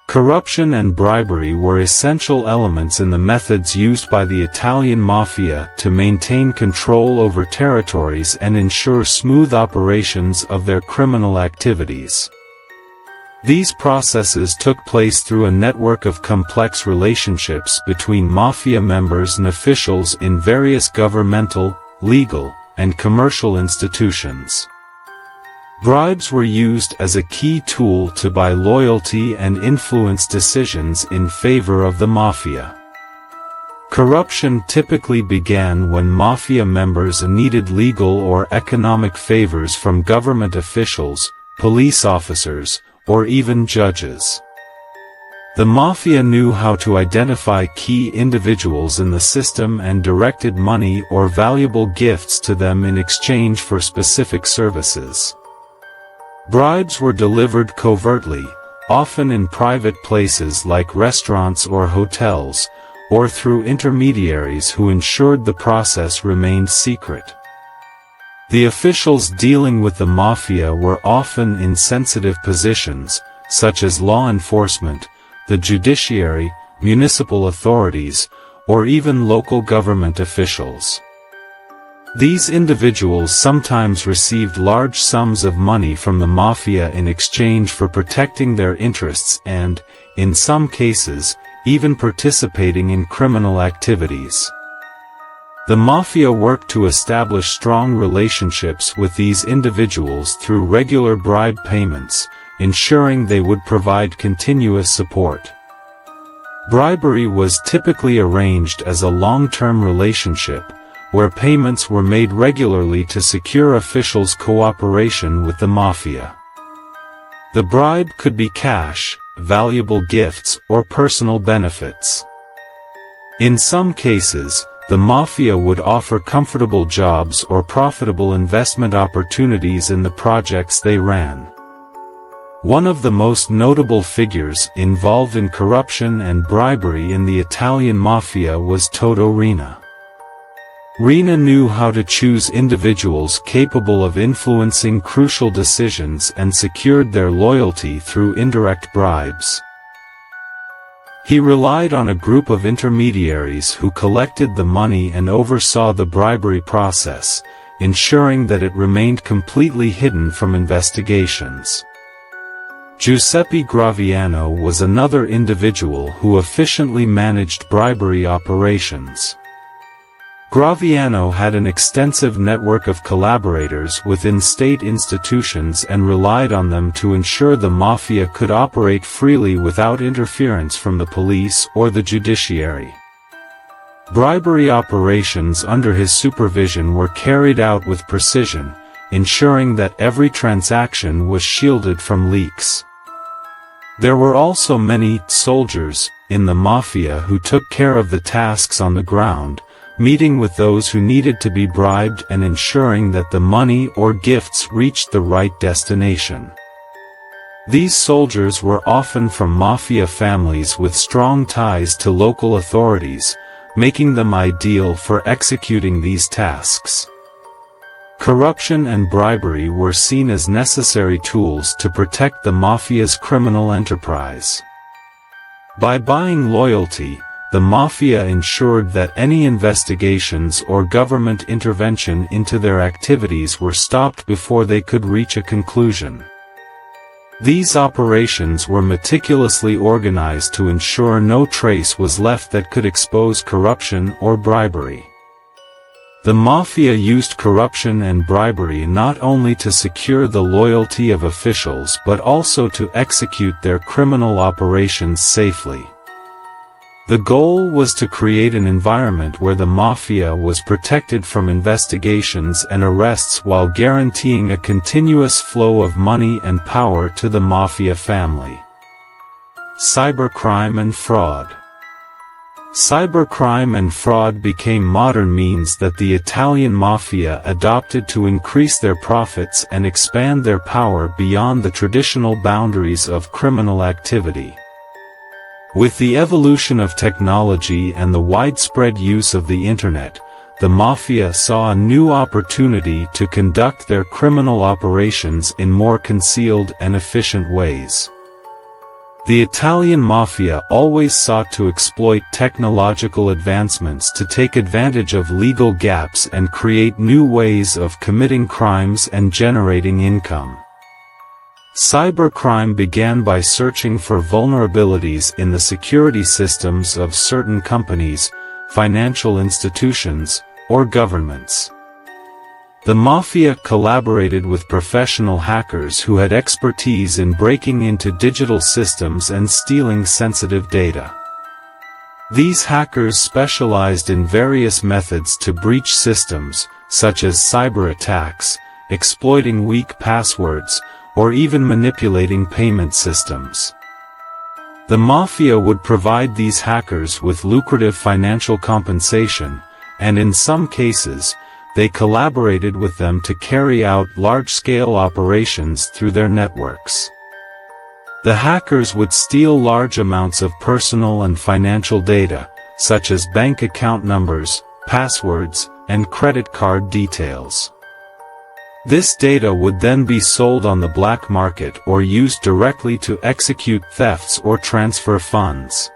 Corruption and bribery were essential elements in the methods used by the Italian mafia to maintain control over territories and ensure smooth operations of their criminal activities. These processes took place through a network of complex relationships between mafia members and officials in various governmental, legal, and commercial institutions. Bribes were used as a key tool to buy loyalty and influence decisions in favor of the mafia. Corruption typically began when mafia members needed legal or economic favors from government officials, police officers, or even judges. The mafia knew how to identify key individuals in the system and directed money or valuable gifts to them in exchange for specific services. Bribes were delivered covertly, often in private places like restaurants or hotels, or through intermediaries who ensured the process remained secret. The officials dealing with the mafia were often in sensitive positions, such as law enforcement, the judiciary, municipal authorities, or even local government officials. These individuals sometimes received large sums of money from the mafia in exchange for protecting their interests and, in some cases, even participating in criminal activities. The mafia worked to establish strong relationships with these individuals through regular bribe payments, ensuring they would provide continuous support. Bribery was typically arranged as a long-term relationship, where payments were made regularly to secure officials' cooperation with the mafia. The bribe could be cash, valuable gifts, or personal benefits. In some cases, the mafia would offer comfortable jobs or profitable investment opportunities in the projects they ran. One of the most notable figures involved in corruption and bribery in the Italian mafia was Toto Riina. Riina knew how to choose individuals capable of influencing crucial decisions and secured their loyalty through indirect bribes. He relied on a group of intermediaries who collected the money and oversaw the bribery process, ensuring that it remained completely hidden from investigations. Giuseppe Graviano was another individual who efficiently managed bribery operations. Graviano had an extensive network of collaborators within state institutions and relied on them to ensure the mafia could operate freely without interference from the police or the judiciary. Bribery operations under his supervision were carried out with precision, ensuring that every transaction was shielded from leaks. There were also many soldiers in the mafia who took care of the tasks on the ground, meeting with those who needed to be bribed and ensuring that the money or gifts reached the right destination. These soldiers were often from mafia families with strong ties to local authorities, making them ideal for executing these tasks. Corruption and bribery were seen as necessary tools to protect the Mafia's criminal enterprise. By buying loyalty, the Mafia ensured that any investigations or government intervention into their activities were stopped before they could reach a conclusion. These operations were meticulously organized to ensure no trace was left that could expose corruption or bribery. The Mafia used corruption and bribery not only to secure the loyalty of officials but also to execute their criminal operations safely. The goal was to create an environment where the Mafia was protected from investigations and arrests while guaranteeing a continuous flow of money and power to the Mafia family. Cybercrime and fraud. Cybercrime and fraud became modern means that the Italian Mafia adopted to increase their profits and expand their power beyond the traditional boundaries of criminal activity. With the evolution of technology and the widespread use of the Internet, the Mafia saw a new opportunity to conduct their criminal operations in more concealed and efficient ways. The Italian Mafia always sought to exploit technological advancements to take advantage of legal gaps and create new ways of committing crimes and generating income. Cybercrime began by searching for vulnerabilities in the security systems of certain companies, financial institutions, or governments. The Mafia collaborated with professional hackers who had expertise in breaking into digital systems and stealing sensitive data. These hackers specialized in various methods to breach systems, such as cyber attacks, exploiting weak passwords, or even manipulating payment systems. The Mafia would provide these hackers with lucrative financial compensation, and in some cases, they collaborated with them to carry out large-scale operations through their networks. The hackers would steal large amounts of personal and financial data, such as bank account numbers, passwords, and credit card details. This data would then be sold on the black market or used directly to execute thefts or transfer funds.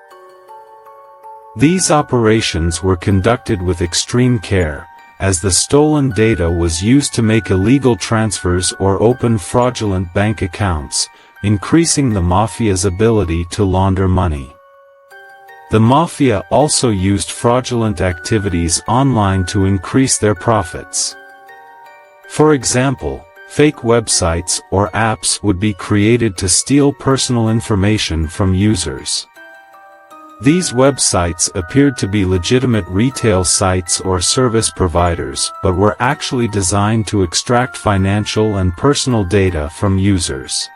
These operations were conducted with extreme care, as the stolen data was used to make illegal transfers or open fraudulent bank accounts, increasing the Mafia's ability to launder money. The Mafia also used fraudulent activities online to increase their profits. For example, fake websites or apps would be created to steal personal information from users. These websites appeared to be legitimate retail sites or service providers but were actually designed to extract financial and personal data from users.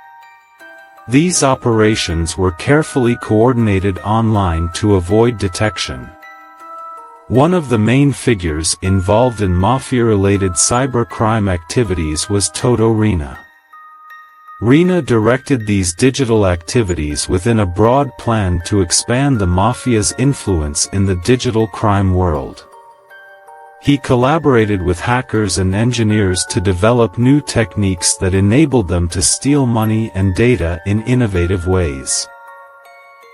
These operations were carefully coordinated online to avoid detection. One of the main figures involved in Mafia-related cybercrime activities was Toto Riina. Riina directed these digital activities within a broad plan to expand the Mafia's influence in the digital crime world. He collaborated with hackers and engineers to develop new techniques that enabled them to steal money and data in innovative ways.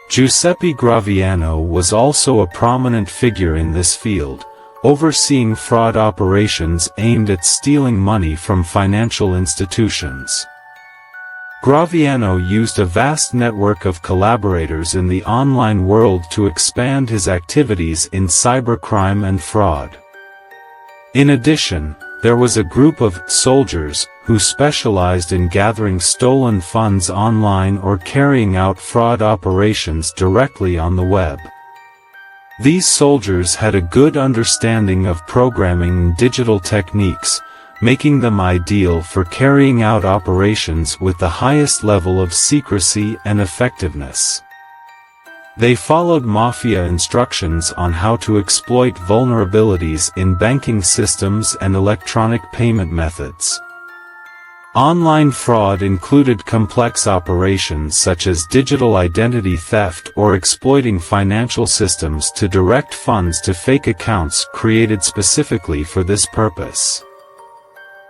Giuseppe Graviano was also a prominent figure in this field, overseeing fraud operations aimed at stealing money from financial institutions. Graviano used a vast network of collaborators in the online world to expand his activities in cybercrime and fraud. In addition, there was a group of soldiers who specialized in gathering stolen funds online or carrying out fraud operations directly on the web. These soldiers had a good understanding of programming and digital techniques, making them ideal for carrying out operations with the highest level of secrecy and effectiveness. They followed Mafia instructions on how to exploit vulnerabilities in banking systems and electronic payment methods. Online fraud included complex operations such as digital identity theft or exploiting financial systems to direct funds to fake accounts created specifically for this purpose.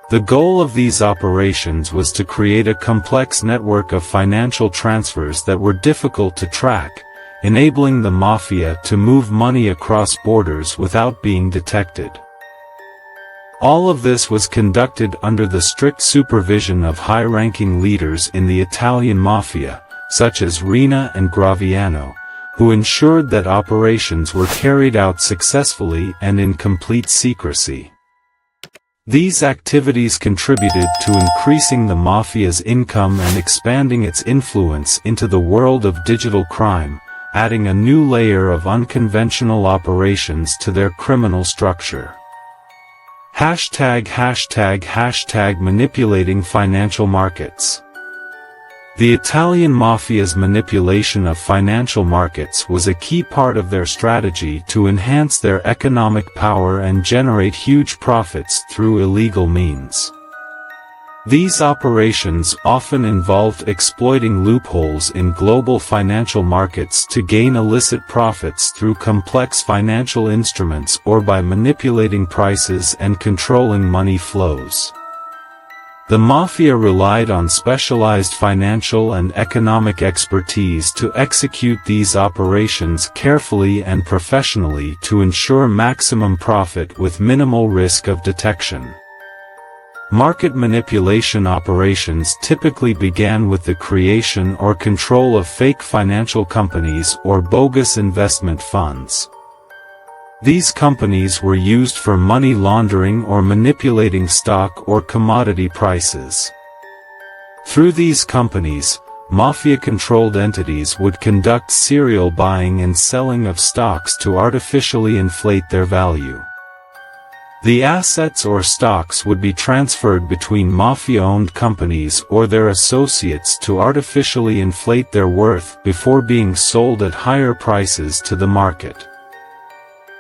The goal of these operations was to create a complex network of financial transfers that were difficult to track, enabling the Mafia to move money across borders without being detected. All of this was conducted under the strict supervision of high-ranking leaders in the Italian Mafia, such as Rina and Graviano, who ensured that operations were carried out successfully and in complete secrecy. These activities contributed to increasing the Mafia's income and expanding its influence into the world of digital crime, adding a new layer of unconventional operations to their criminal structure. Manipulating financial markets. The Italian Mafia's manipulation of financial markets was a key part of their strategy to enhance their economic power and generate huge profits through illegal means. These operations often involved exploiting loopholes in global financial markets to gain illicit profits through complex financial instruments or by manipulating prices and controlling money flows. The Mafia relied on specialized financial and economic expertise to execute these operations carefully and professionally to ensure maximum profit with minimal risk of detection. Market manipulation operations typically began with the creation or control of fake financial companies or bogus investment funds. These companies were used for money laundering or manipulating stock or commodity prices. Through these companies, Mafia-controlled entities would conduct serial buying and selling of stocks to artificially inflate their value. The assets or stocks would be transferred between Mafia-owned companies or their associates to artificially inflate their worth before being sold at higher prices to the market.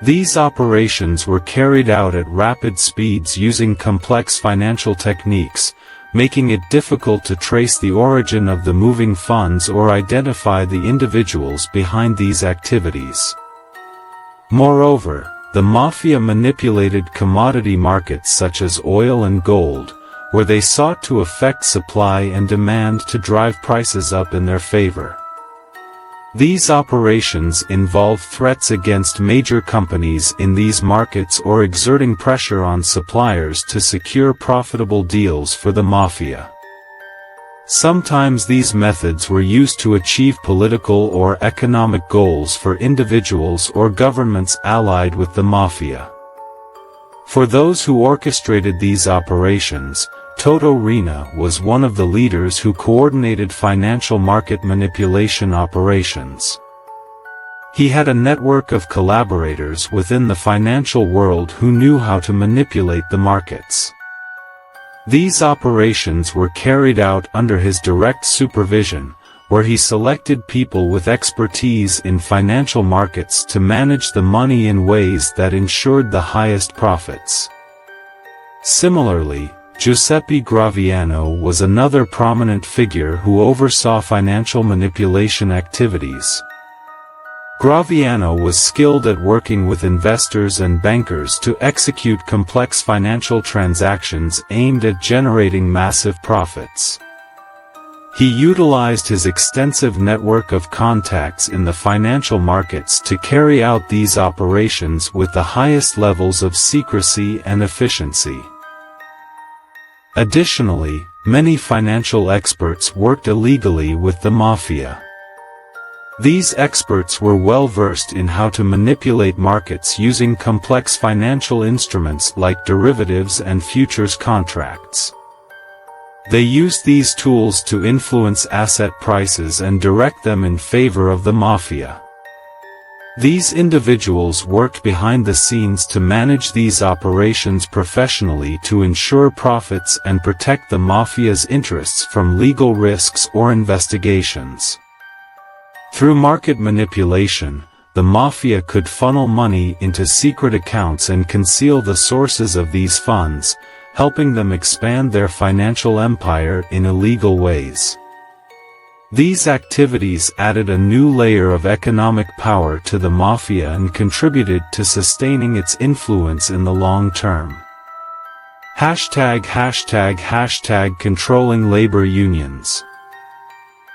These operations were carried out at rapid speeds using complex financial techniques, making it difficult to trace the origin of the moving funds or identify the individuals behind these activities. Moreover, the Mafia manipulated commodity markets such as oil and gold, where they sought to affect supply and demand to drive prices up in their favor. These operations involve threats against major companies in these markets or exerting pressure on suppliers to secure profitable deals for the Mafia. Sometimes these methods were used to achieve political or economic goals for individuals or governments allied with the Mafia. For those who orchestrated these operations, Toto Riina was one of the leaders who coordinated financial market manipulation operations. He had a network of collaborators within the financial world who knew how to manipulate the markets. These operations were carried out under his direct supervision, where he selected people with expertise in financial markets to manage the money in ways that ensured the highest profits. Similarly, Giuseppe Graviano was another prominent figure who oversaw financial manipulation activities. Graviano was skilled at working with investors and bankers to execute complex financial transactions aimed at generating massive profits. He utilized his extensive network of contacts in the financial markets to carry out these operations with the highest levels of secrecy and efficiency. Additionally, many financial experts worked illegally with the Mafia. These experts were well versed in how to manipulate markets using complex financial instruments like derivatives and futures contracts. They used these tools to influence asset prices and direct them in favor of the Mafia. These individuals worked behind the scenes to manage these operations professionally to ensure profits and protect the Mafia's interests from legal risks or investigations. Through market manipulation, the Mafia could funnel money into secret accounts and conceal the sources of these funds, helping them expand their financial empire in illegal ways. These activities added a new layer of economic power to the Mafia and contributed to sustaining its influence in the long term. #### Controlling labor unions.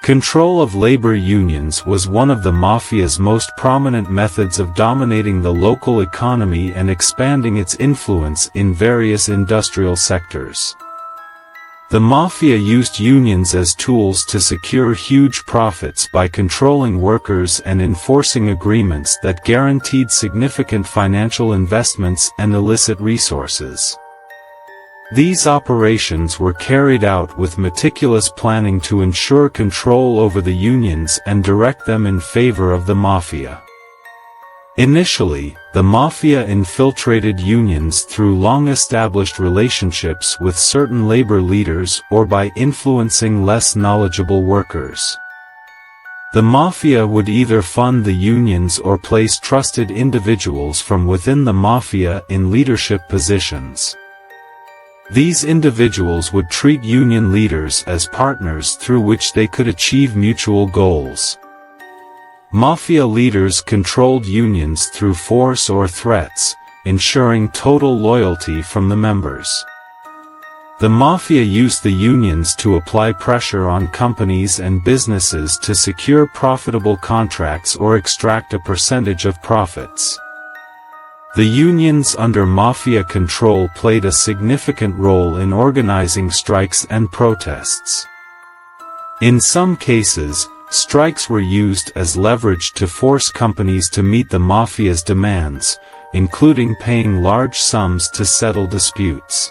Control of labor unions was one of the Mafia's most prominent methods of dominating the local economy and expanding its influence in various industrial sectors. The Mafia used unions as tools to secure huge profits by controlling workers and enforcing agreements that guaranteed significant financial investments and illicit resources. These operations were carried out with meticulous planning to ensure control over the unions and direct them in favor of the Mafia. Initially, the Mafia infiltrated unions through long-established relationships with certain labor leaders or by influencing less knowledgeable workers. The Mafia would either fund the unions or place trusted individuals from within the Mafia in leadership positions. These individuals would treat union leaders as partners through which they could achieve mutual goals. Mafia leaders controlled unions through force or threats, ensuring total loyalty from the members. The Mafia used the unions to apply pressure on companies and businesses to secure profitable contracts or extract a percentage of profits. The unions under Mafia control played a significant role in organizing strikes and protests. In some cases, strikes were used as leverage to force companies to meet the Mafia's demands, including paying large sums to settle disputes.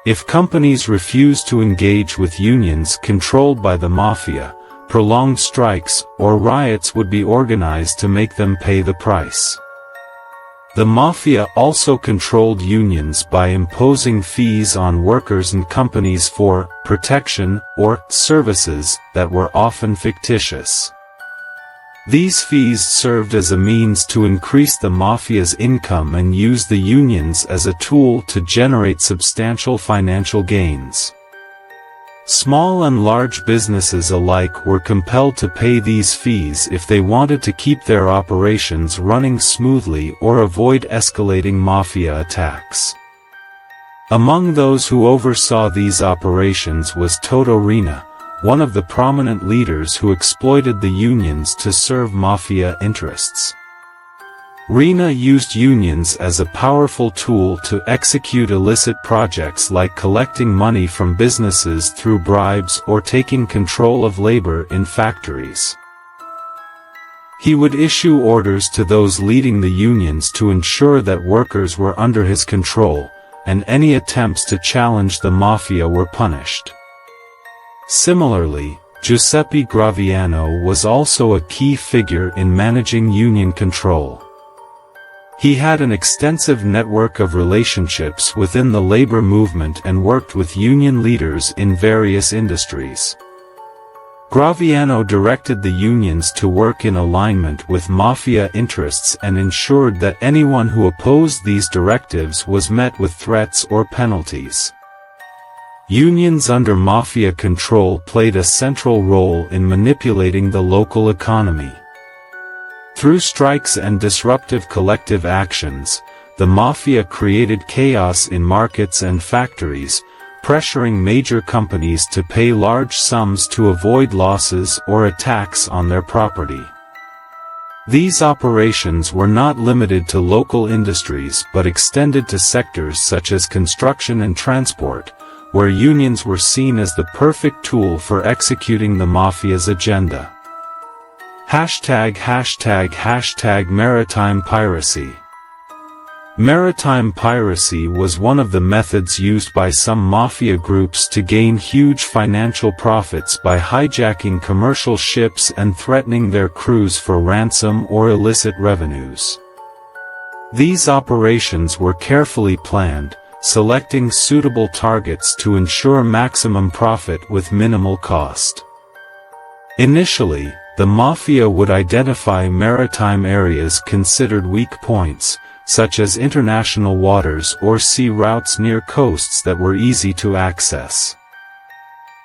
If companies refused to engage with unions controlled by the Mafia, prolonged strikes or riots would be organized to make them pay the price. The Mafia also controlled unions by imposing fees on workers and companies for protection or services that were often fictitious. These fees served as a means to increase the Mafia's income and use the unions as a tool to generate substantial financial gains. Small and large businesses alike were compelled to pay these fees if they wanted to keep their operations running smoothly or avoid escalating Mafia attacks. Among those who oversaw these operations was Toto Riina, one of the prominent leaders who exploited the unions to serve Mafia interests. Riina used unions as a powerful tool to execute illicit projects like collecting money from businesses through bribes or taking control of labor in factories. He would issue orders to those leading the unions to ensure that workers were under his control, and any attempts to challenge the Mafia were punished. Similarly, Giuseppe Graviano was also a key figure in managing union control. He had an extensive network of relationships within the labor movement and worked with union leaders in various industries. Graviano directed the unions to work in alignment with Mafia interests and ensured that anyone who opposed these directives was met with threats or penalties. Unions under Mafia control played a central role in manipulating the local economy. Through strikes and disruptive collective actions, the Mafia created chaos in markets and factories, pressuring major companies to pay large sums to avoid losses or attacks on their property. These operations were not limited to local industries but extended to sectors such as construction and transport, where unions were seen as the perfect tool for executing the Mafia's agenda. ###Maritime piracy. Maritime piracy was one of the methods used by some Mafia groups to gain huge financial profits by hijacking commercial ships and threatening their crews for ransom or illicit revenues. These operations were carefully planned, selecting suitable targets to ensure maximum profit with minimal cost. Initially, the Mafia would identify maritime areas considered weak points, such as international waters or sea routes near coasts that were easy to access.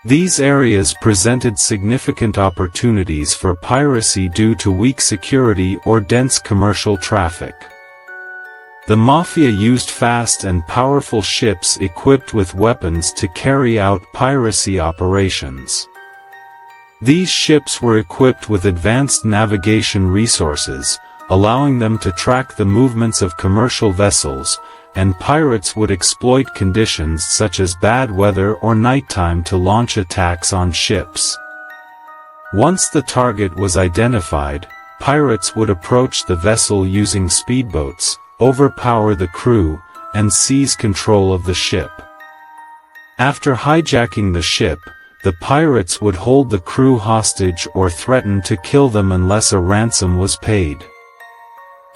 These areas presented significant opportunities for piracy due to weak security or dense commercial traffic. The Mafia used fast and powerful ships equipped with weapons to carry out piracy operations. These ships were equipped with advanced navigation resources, allowing them to track the movements of commercial vessels, and pirates would exploit conditions such as bad weather or nighttime to launch attacks on ships. Once the target was identified, pirates would approach the vessel using speedboats, overpower the crew, and seize control of the ship. After hijacking the ship, the pirates would hold the crew hostage or threaten to kill them unless a ransom was paid.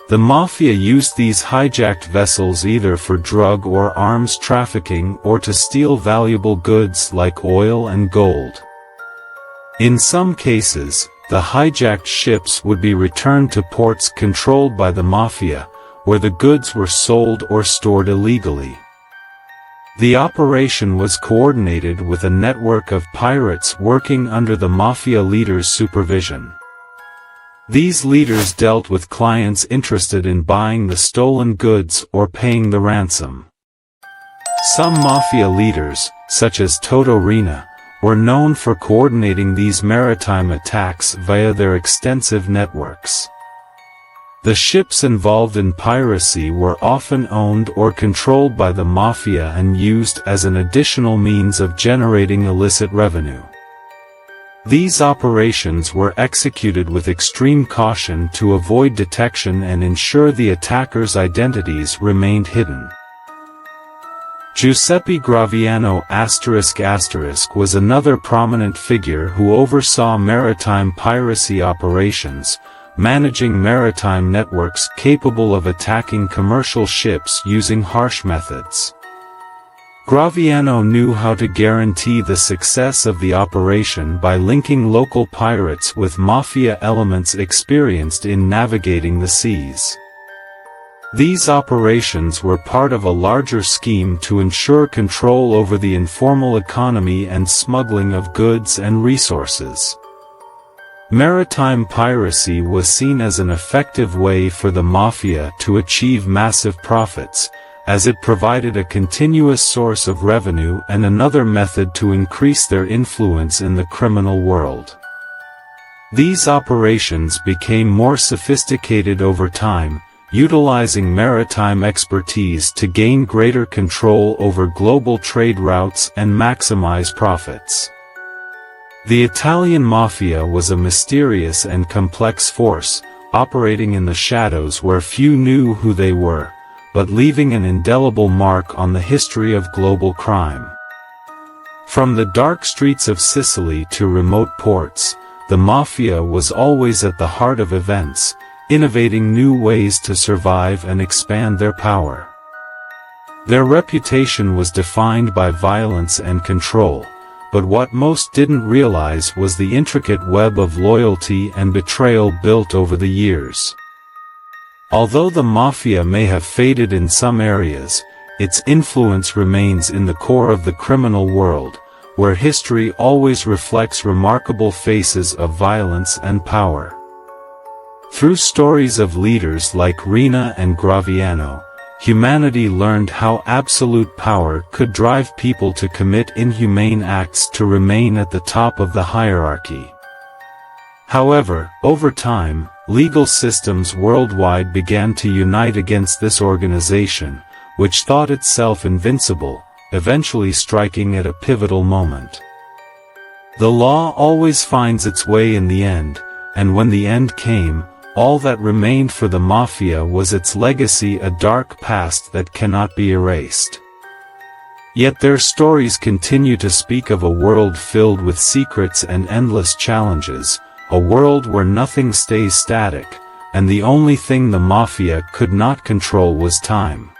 The Mafia used these hijacked vessels either for drug or arms trafficking or to steal valuable goods like oil and gold. In some cases, the hijacked ships would be returned to ports controlled by the Mafia, where the goods were sold or stored illegally. The operation was coordinated with a network of pirates working under the Mafia leaders' supervision. These leaders dealt with clients interested in buying the stolen goods or paying the ransom. Some Mafia leaders, such as Toto Riina, were known for coordinating these maritime attacks via their extensive networks. The ships involved in piracy were often owned or controlled by the Mafia and used as an additional means of generating illicit revenue. These operations were executed with extreme caution to avoid detection and ensure the attackers' identities remained hidden. Giuseppe Graviano *** was another prominent figure who oversaw maritime piracy operations, managing maritime networks capable of attacking commercial ships using harsh methods. Graviano knew how to guarantee the success of the operation by linking local pirates with Mafia elements experienced in navigating the seas. These operations were part of a larger scheme to ensure control over the informal economy and smuggling of goods and resources. Maritime piracy was seen as an effective way for the Mafia to achieve massive profits, as it provided a continuous source of revenue and another method to increase their influence in the criminal world. These operations became more sophisticated over time, utilizing maritime expertise to gain greater control over global trade routes and maximize profits. The Italian Mafia was a mysterious and complex force, operating in the shadows where few knew who they were, but leaving an indelible mark on the history of global crime. From the dark streets of Sicily to remote ports, the Mafia was always at the heart of events, innovating new ways to survive and expand their power. Their reputation was defined by violence and control, but what most didn't realize was the intricate web of loyalty and betrayal built over the years. Although the Mafia may have faded in some areas, its influence remains in the core of the criminal world, where history always reflects remarkable faces of violence and power. Through stories of leaders like Riina and Graviano, humanity learned how absolute power could drive people to commit inhumane acts to remain at the top of the hierarchy. However, over time, legal systems worldwide began to unite against this organization, which thought itself invincible, eventually striking at a pivotal moment. The law always finds its way in the end, and when the end came, all that remained for the Mafia was its legacy, a dark past that cannot be erased. Yet their stories continue to speak of a world filled with secrets and endless challenges, a world where nothing stays static, and the only thing the Mafia could not control was time.